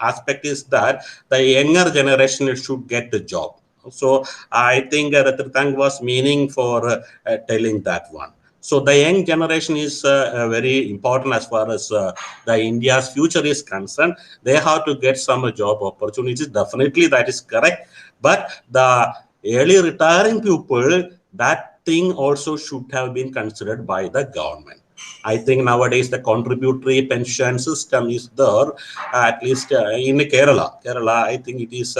aspect is that the younger generation should get the job. So I think Tirthang was meaning for telling that one. So the young generation is very important as far as the India's future is concerned. They have to get some job opportunities. Definitely, that is correct. But the early retiring people, that thing also should have been considered by the government. I think nowadays the contributory pension system is there, at least in Kerala. Kerala, I think it is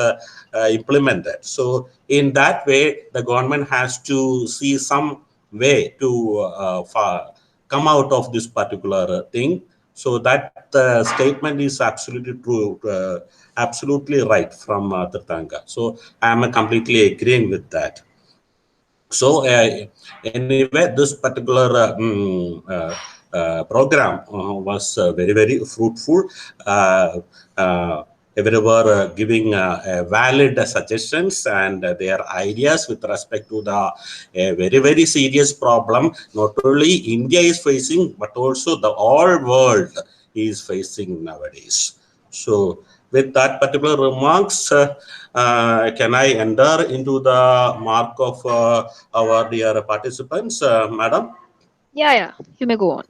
implemented. So in that way, the government has to see some way to come out of this particular thing. So that statement is absolutely true, absolutely right from Tirthanga. So I am completely agreeing with that. So anyway, this particular program was very, very fruitful. Uh, uh, everywhere giving valid suggestions and their ideas with respect to the very, very serious problem not only India is facing, but also the whole world is facing nowadays. So, with that particular remarks, can I enter into the mark of our dear participants, madam? Yeah, you may go on.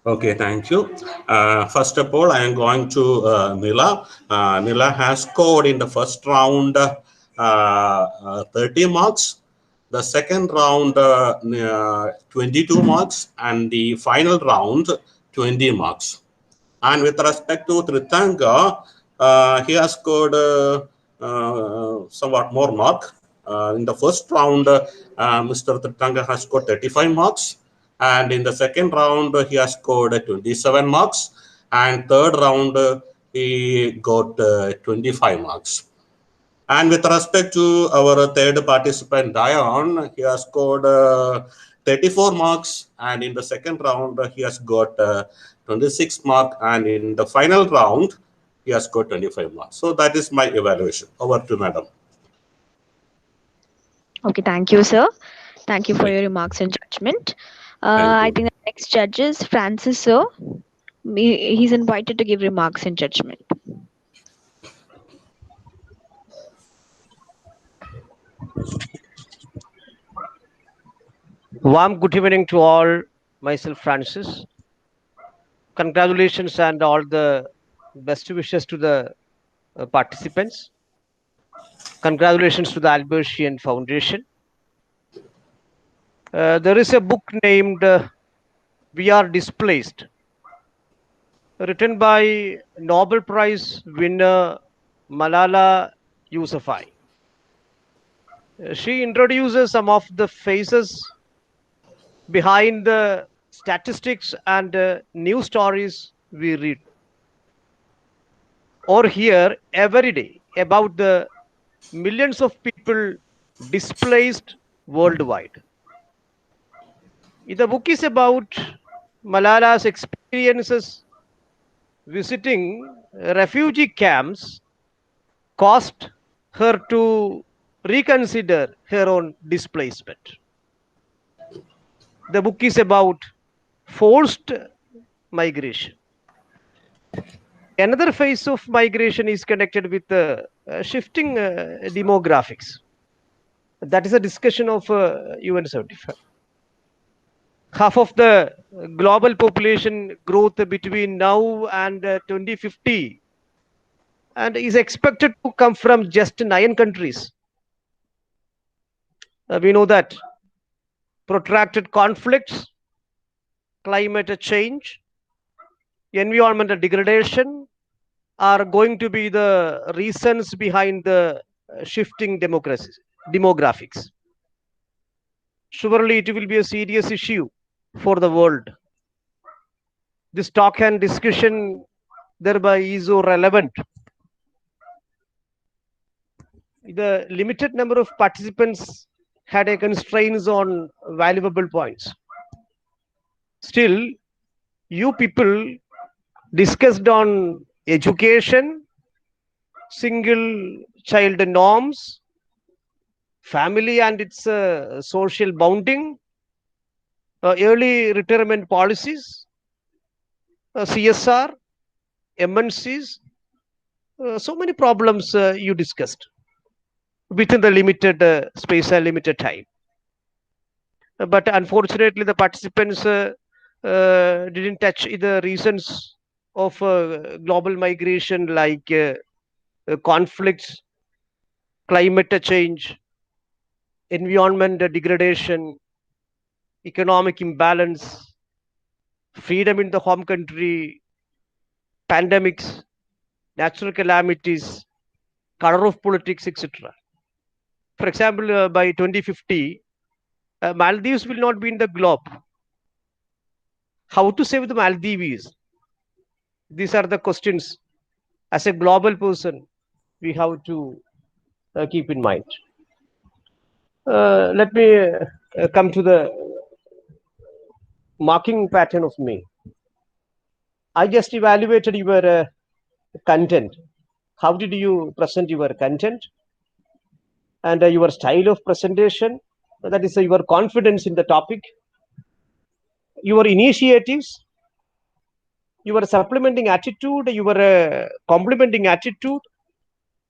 Okay, thank you. First of all, I am going to Nila. Nila has scored in the first round 30 marks, the second round 22 marks, and the final round 20 marks. And with respect to Titkanga, he has scored somewhat more mark. In the first round, Mr. Titkanga has scored 35 marks. And in the second round, he has scored 27 marks. And third round, he got 25 marks. And with respect to our third participant, Dion, he has scored 34 marks. And in the second round, he has got 26 marks. And in the final round, he has got 25 marks. So that is my evaluation. Over to Madam. Okay, thank you, sir. Thank you for your remarks and judgment. Thank I you. think the next judge is Francis, sir. He's invited to give remarks and judgment. Warm good evening to all. Myself, Francis. Congratulations and all the best wishes to the participants. Congratulations to the Albertian Foundation. There is a book named We Are Displaced, written by Nobel Prize winner Malala Yousafzai. She introduces some of the faces behind the statistics and news stories we read or hear every day about the millions of people displaced worldwide. The book is about Malala's experiences visiting refugee camps, caused her to reconsider her own displacement. The book is about forced migration. Another phase of migration is connected with shifting demographics. That is a discussion of UN 75. Half of the global population growth between now and 2050 and is expected to come from just 9 countries. We know that protracted conflicts, climate change, environmental degradation are going to be the reasons behind the shifting demographics. Surely it will be a serious issue for the world. This talk and discussion thereby is so relevant. The limited number of participants had a constraints on valuable points. Still, you people discussed on education, single child norms, family and its social bonding, early retirement policies, CSR, MNCs, so many problems you discussed within the limited space and limited time. But unfortunately, the participants didn't touch the reasons of global migration like conflicts, climate change, environment degradation, economic imbalance, freedom in the home country, pandemics, natural calamities, color of politics, etc. For example, by 2050, Maldives will not be in the globe. How to save the Maldives? These are the questions as a global person we have to keep in mind. Let me come to the marking pattern of me. I just evaluated your content. how did you present your content, and your style of presentation, that is your confidence in the topic, your initiatives, your supplementing attitude, your complementing attitude,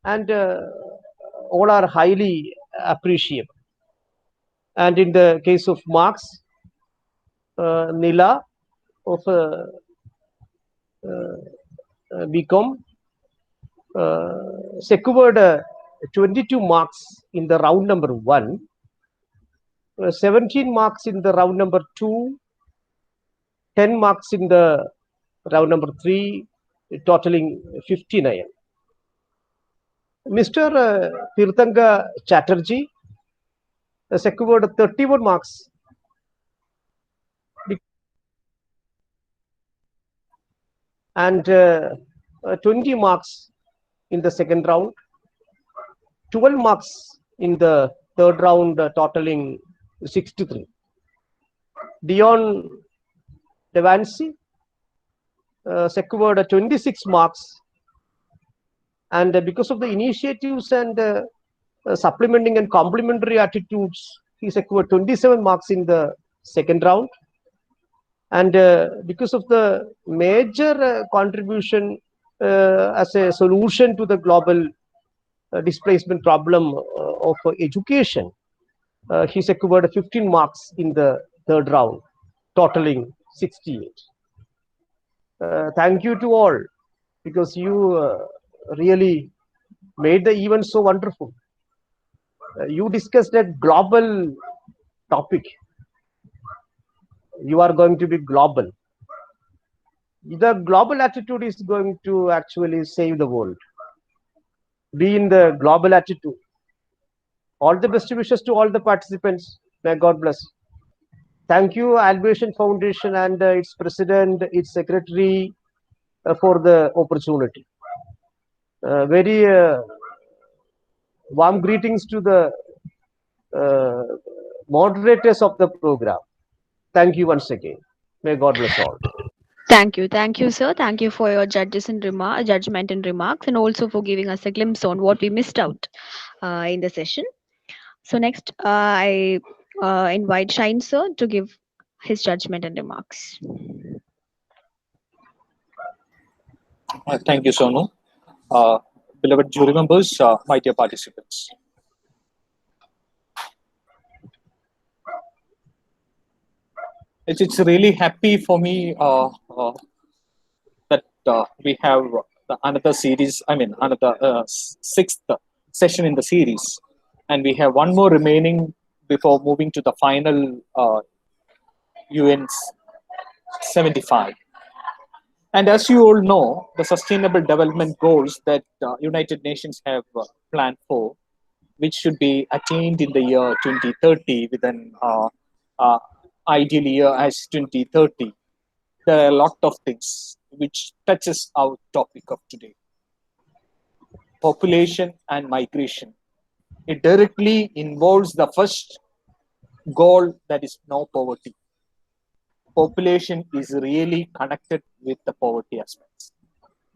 and all are highly appreciable. And in the case of marks, Nila of BCom secured 22 marks in the round number 1, 17 marks in the round number 2, 10 marks in the round number 3, totaling 59. Mr. Titkanga Chatterjee secured 31 marks and 20 marks in the second round, 12 marks in the third round, totaling 63. Dion Devancy secured 26 marks, and because of the initiatives and supplementing and complementary attitudes, he secured 27 marks in the second round. And because of the major contribution as a solution to the global displacement problem of education, he secured 15 marks in the third round, totaling 68. Thank you to all, because you really made the event so wonderful. You discussed a global topic. You are going to be global. The global attitude is going to actually save the world. Be in the global attitude. All the best wishes to all the participants. May God bless. Thank you, Albation Foundation and its president, its secretary, for the opportunity. Very warm greetings to the moderators of the program. Thank you once again. May God bless all. Thank you, sir. Thank you for your judgment and remarks, and also for giving us a glimpse on what we missed out in the session. So next, I invite Shine sir to give his judgment and remarks. Thank you, Sonu. Beloved jury members, my dear participants. It's really happy for me that we have another series, another sixth session in the series. And we have one more remaining before moving to the final UN's 75. And as you all know, the Sustainable Development Goals that United Nations have planned for, which should be attained in the year 2030 with an ideal year as 2030. There are a lot of things which touches our topic of today. Population and migration. It directly involves the first goal, that is no poverty. Population is really connected with the poverty aspects.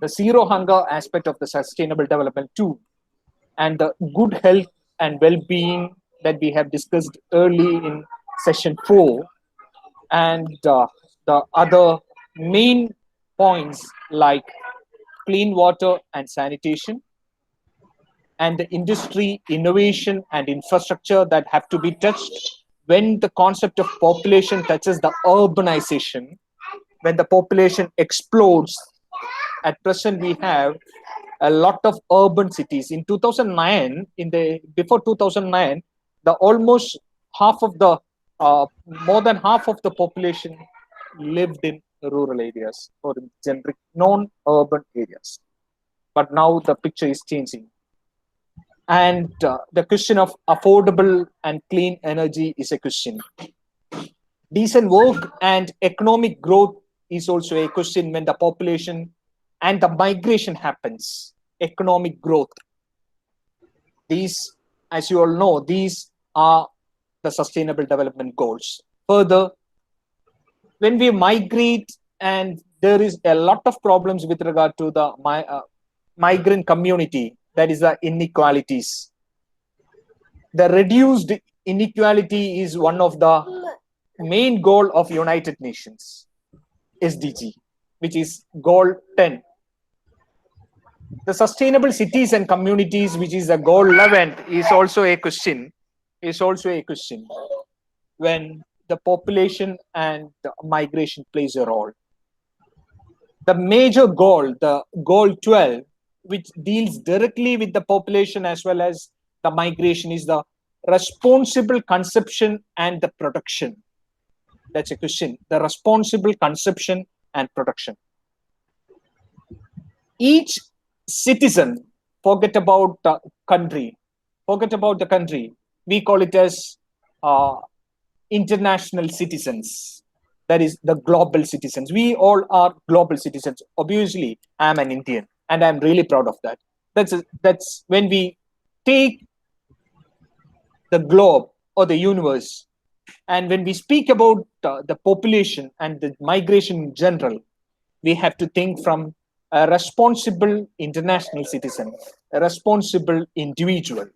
The zero hunger aspect of the Sustainable Development too, and the good health and well-being that we have discussed early in session 4, and the other main points like clean water and sanitation, and the industry, innovation and infrastructure that have to be touched when the concept of population touches the urbanization, when the population explodes. At present, we have a lot of urban cities. In 2009, before 2009, the almost half of the more than half of the population lived in rural areas or in generic non-urban areas. But now the picture is changing. And the question of affordable and clean energy is a question. Decent work and economic growth is also a question when the population and the migration happens. Economic growth. These, as you all know, these are the Sustainable Development Goals. Further, when we migrate, and there is a lot of problems with regard to the migrant community, that is the inequalities. The reduced inequality is one of the main goal of United Nations, SDG, which is goal 10. The sustainable cities and communities, which is the goal 11, is also a question. When the population and the migration plays a role. The major goal, the goal 12, which deals directly with the population as well as the migration, is the responsible consumption and the production. That's a question. The responsible consumption and production. Each citizen, forget about the country. We call it as international citizens. That is the global citizens. We all are global citizens. Obviously, I'm an Indian, and I'm really proud of that. That's when we take the globe or the universe, and when we speak about the population and the migration in general, we have to think from a responsible international citizen, a responsible individual.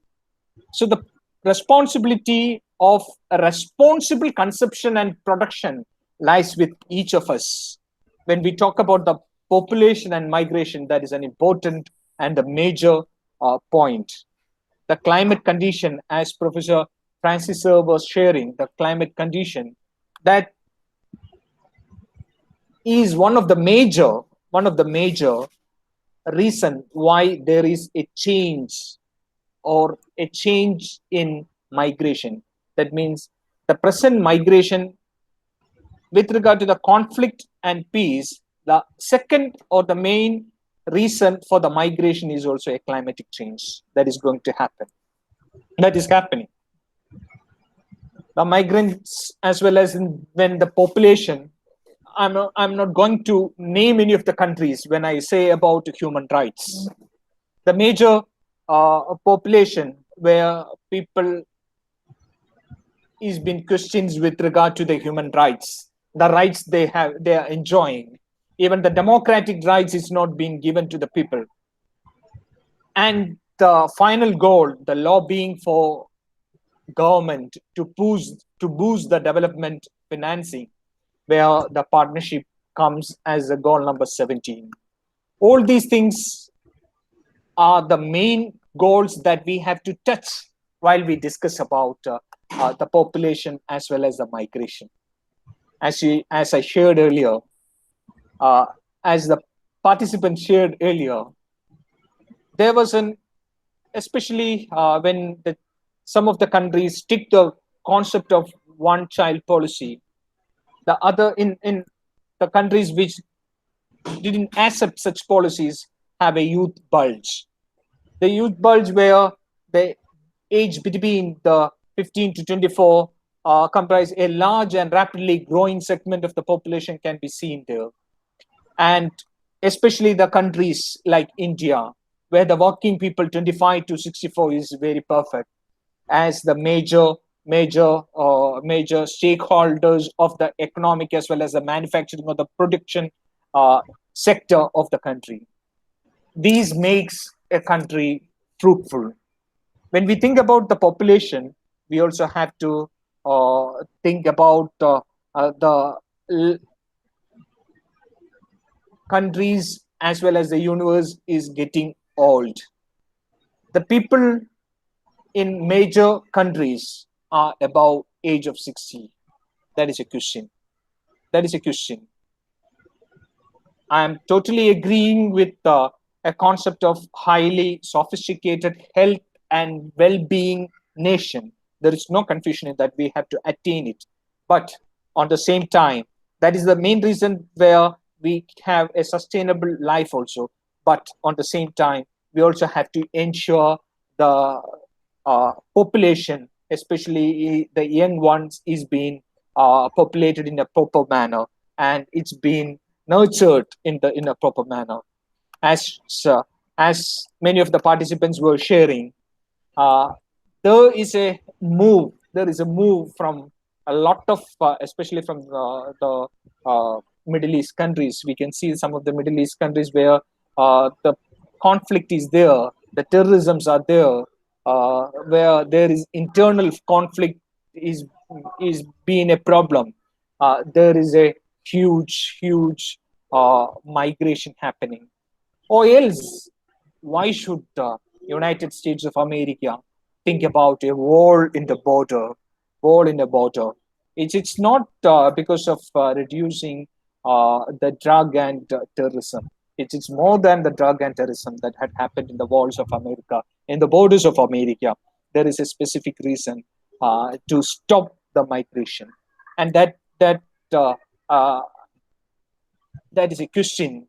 So the responsibility of a responsible consumption and production lies with each of us. When we talk about the population and migration, that is an important and a major point. The climate condition, as Professor Francis Sir was sharing, the climate condition, that is one of the major reason why there is a change in migration. That means the present migration with regard to the conflict and peace, the second or the main reason for the migration is also a climatic change that is going to happen. That is happening. The migrants, as well as when the population, I'm not going to name any of the countries when I say about human rights. The major population where people is being questioned with regard to the human rights, the rights they are enjoying. Even the democratic rights is not being given to the people. And the final goal, the lobbying for government to boost the development financing, where the partnership comes as a goal number 17. All these things are the main goals that we have to touch while we discuss about the population as well as the migration. As I shared earlier, as the participants shared earlier, there was especially when some of the countries stick the concept of one child policy, the other in the countries which didn't accept such policies have a youth bulge. The youth bulge, where the age between the 15 to 24 comprise a large and rapidly growing segment of the population, can be seen there. And especially the countries like India, where the working people 25 to 64 is very perfect as the major stakeholders of the economic as well as the manufacturing or the production sector of the country. These makes a country fruitful. When we think about the population, we also have to think about the countries as well as the universe is getting old. The people in major countries are above age of 60. That is a question. I am totally agreeing with a concept of highly sophisticated health and well-being nation. There is no confusion in that. We have to attain it. But on the same time, that is the main reason where we have a sustainable life also. But on the same time, we also have to ensure the population, especially the young ones, is being populated in a proper manner, and it's being nurtured in a proper manner. As many of the participants were sharing, there is a move from a lot of especially from the Middle East countries. We can see some of the Middle East countries where the conflict is there, the terrorisms are there, where there is internal conflict is being a problem. There is a huge migration happening. Or else, why should United States of America think about a wall in the border? Wall in the border. It's not because of reducing the drug and terrorism. It's more than the drug and terrorism that had happened in the walls of America, in the borders of America. There is a specific reason to stop the migration, and uh, uh, that is a question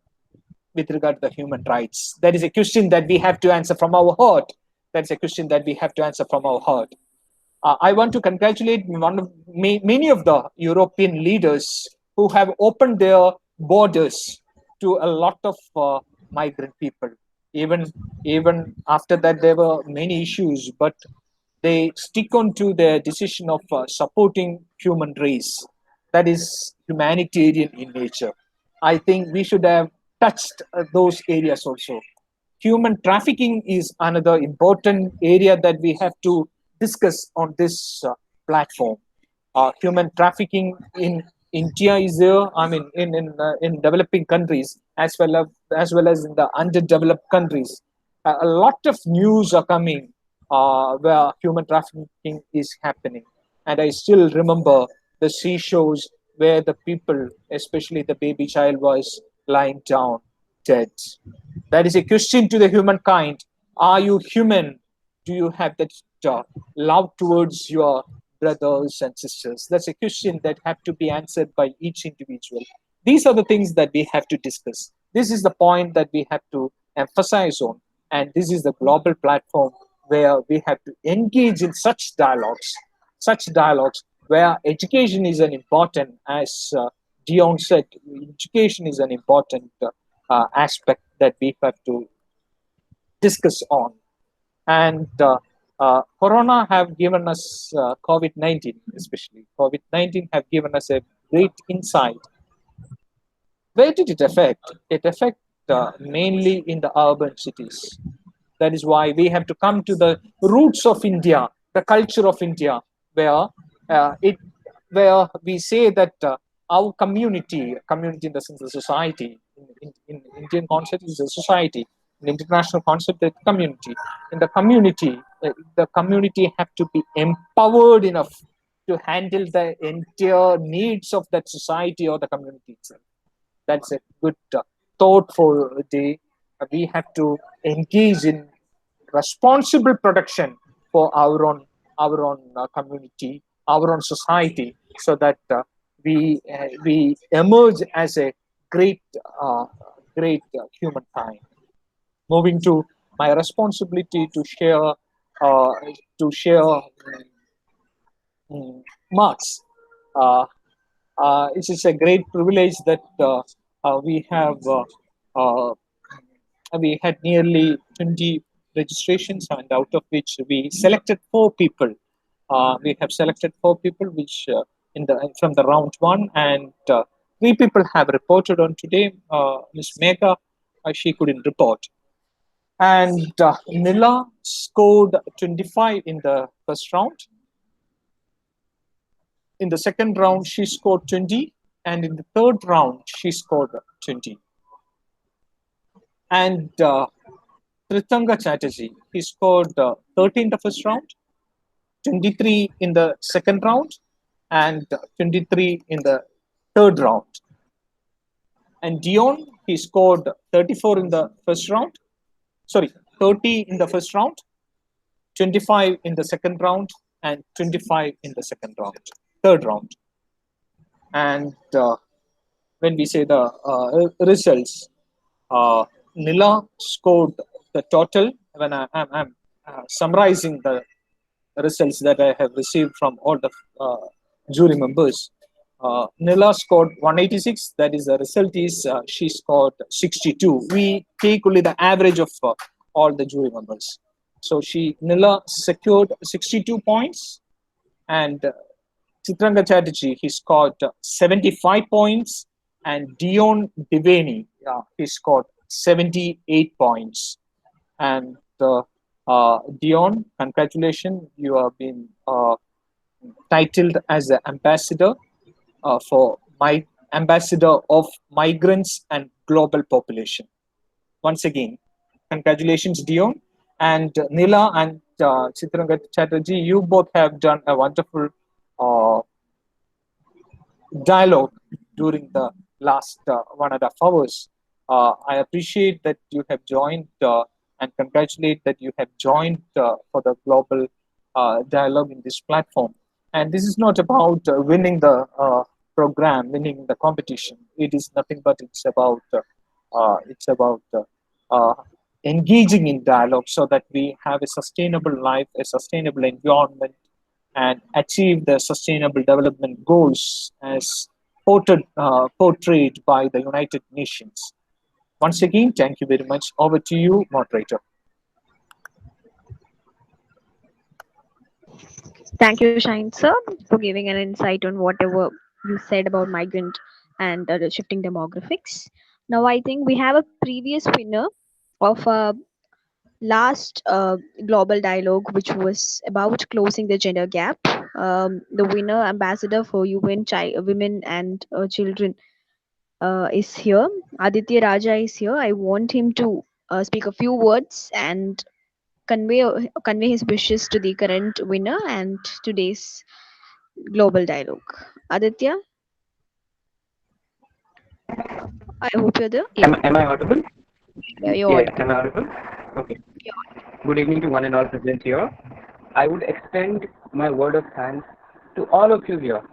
with regard to the human rights. That is a question that we have to answer from our heart. That's a question that we have to answer from our heart. I want to congratulate many of the European leaders who have opened their borders to a lot of migrant people. Even after that, there were many issues, but they stick on to their decision of supporting human race. That is humanitarian in nature. I think we should have touched those areas also. Human trafficking is another important area that we have to discuss on this platform. Human trafficking in India is there. I mean, in developing countries as well as in the underdeveloped countries. A lot of news are coming where human trafficking is happening, and I still remember the seashores where the people, especially the baby child, was lying down dead. That is a question to the humankind. Are you human? Do you have that love towards your brothers and sisters? That's a question that have to be answered by each individual. These are the things that we have to discuss. This is the point that we have to emphasize on. And this is the global platform where we have to engage in such dialogues where education is an important, as Dion said, education is an important aspect that we have to discuss on. And Corona have given us COVID-19, especially COVID-19 have given us a great insight. Where did it affect? It affect mainly in the urban cities. That is why we have to come to the roots of India, the culture of India, where it where we say that our community in the sense of society, in Indian concept is a society, in international concept is community. In the community have to be empowered enough to handle the entire needs of that society or the community itself. That's a good thought for a day. We have to engage in responsible production for our own community, our own society, so that we emerge as a great uh, humankind. Moving to my responsibility uh, to share marks. Uh, it is a great privilege that we have. Uh, we had nearly 20 registrations, and out of which we selected 4 people. We have selected 4 people, which in the from the round one, and 3 people have reported on today. Miss Megha, she couldn't report, and Nila scored 25 in the first round. In the second round, she scored 20, and in the third round, she scored 20. And Titkanga Chatterjee, he scored 30 in the first round, 23 in the second round, and 23 in the third round. And Dion, he scored 34 in the first round, 30 in the first round, 25 in the second round, and 25 in the third round. And when we say the results, Nila scored the total. When I'm summarizing the results that I have received from all the jury members, Nila scored 186. That is, the result is she scored 62. We take only the average of all the jury members. So Nila secured 62 points, and Titkanga Chatterjee, he scored 75 points, and Dion Devaney, he scored 78 points. And Dion, congratulations, you have been titled as an ambassador for my ambassador of migrants and global population. Once again, congratulations, Dion. And Nila and Titkanga Chatterjee, you both have done a wonderful uh, dialogue during the last 1.5 hours. I appreciate that you have joined and congratulate that you have joined for the global dialogue in this platform. And this is not about winning the program, winning the competition. It is nothing but it's about uh, engaging in dialogue so that we have a sustainable life, a sustainable environment, and achieve the sustainable development goals as portrayed by the United Nations. Once again, thank you very much. Over to you, moderator. Thank you, Shine Sir, for giving an insight on whatever you said about migrant and the shifting demographics. Now, I think we have a previous winner of last global dialogue, which was about closing the gender gap. The winner ambassador for women and children is here. Aditya Raja is here. I want him to speak a few words and convey his wishes to the current winner and today's global dialogue. Aditya, I hope you're there. Yeah, Am I audible? yeah, you're Yeah, audible. am I audible? Okay. Good evening to one and all present here. I would extend my word of thanks to all of you here.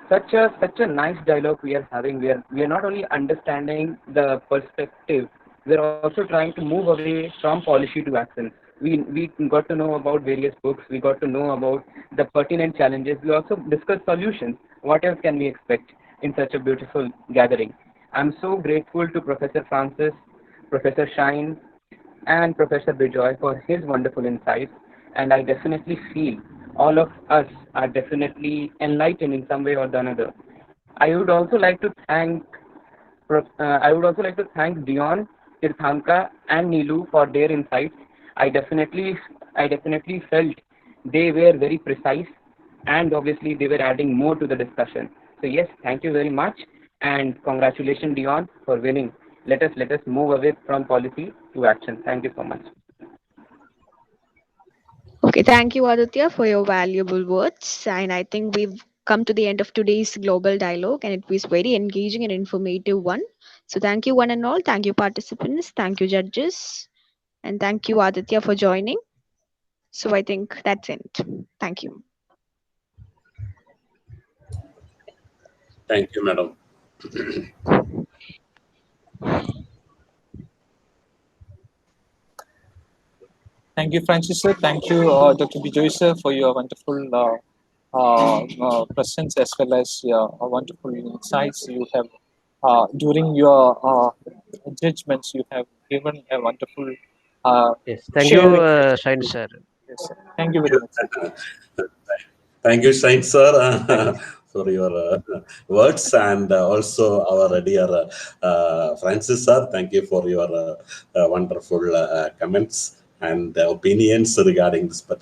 Such a nice dialogue we are having. We are not only understanding the perspective, we are also trying to move away from policy to action. We got to know about various books. We got to know about the pertinent challenges. We also discuss solutions. What else can we expect in such a beautiful gathering? I'm so grateful to Professor Francis, Professor Shine, and Professor Bijoy for his wonderful insights. And I definitely feel all of us are definitely enlightened in some way or the another. I would also like to thank Dion, Tirthanka, and Nilu for their insights. I definitely I definitely felt they were very precise, and obviously they were adding more to the discussion. So yes, thank you very much, and congratulations, Dion, for winning. Let us move away from policy to action. Thank you so much. Okay, thank you, Aditya, for your valuable words. And I think we've come to the end of today's global dialogue, and it was very engaging and informative one. So thank you, one and all. Thank you, participants. Thank you, judges. And thank you, Aditya, for joining. So I think that's it. Thank you. Thank you, madam. Thank you, Francis sir. Thank you, Dr. Bijoy sir, for your wonderful presence as well as your wonderful insights you have during your judgments. You have given a wonderful Yes, thank you, sharing. Shine sir. Yes, sir. Thank you very much, sir. Thank you, Saint sir, for your words, and also our dear Francis sir. Thank you for your wonderful comments and opinions regarding this particular.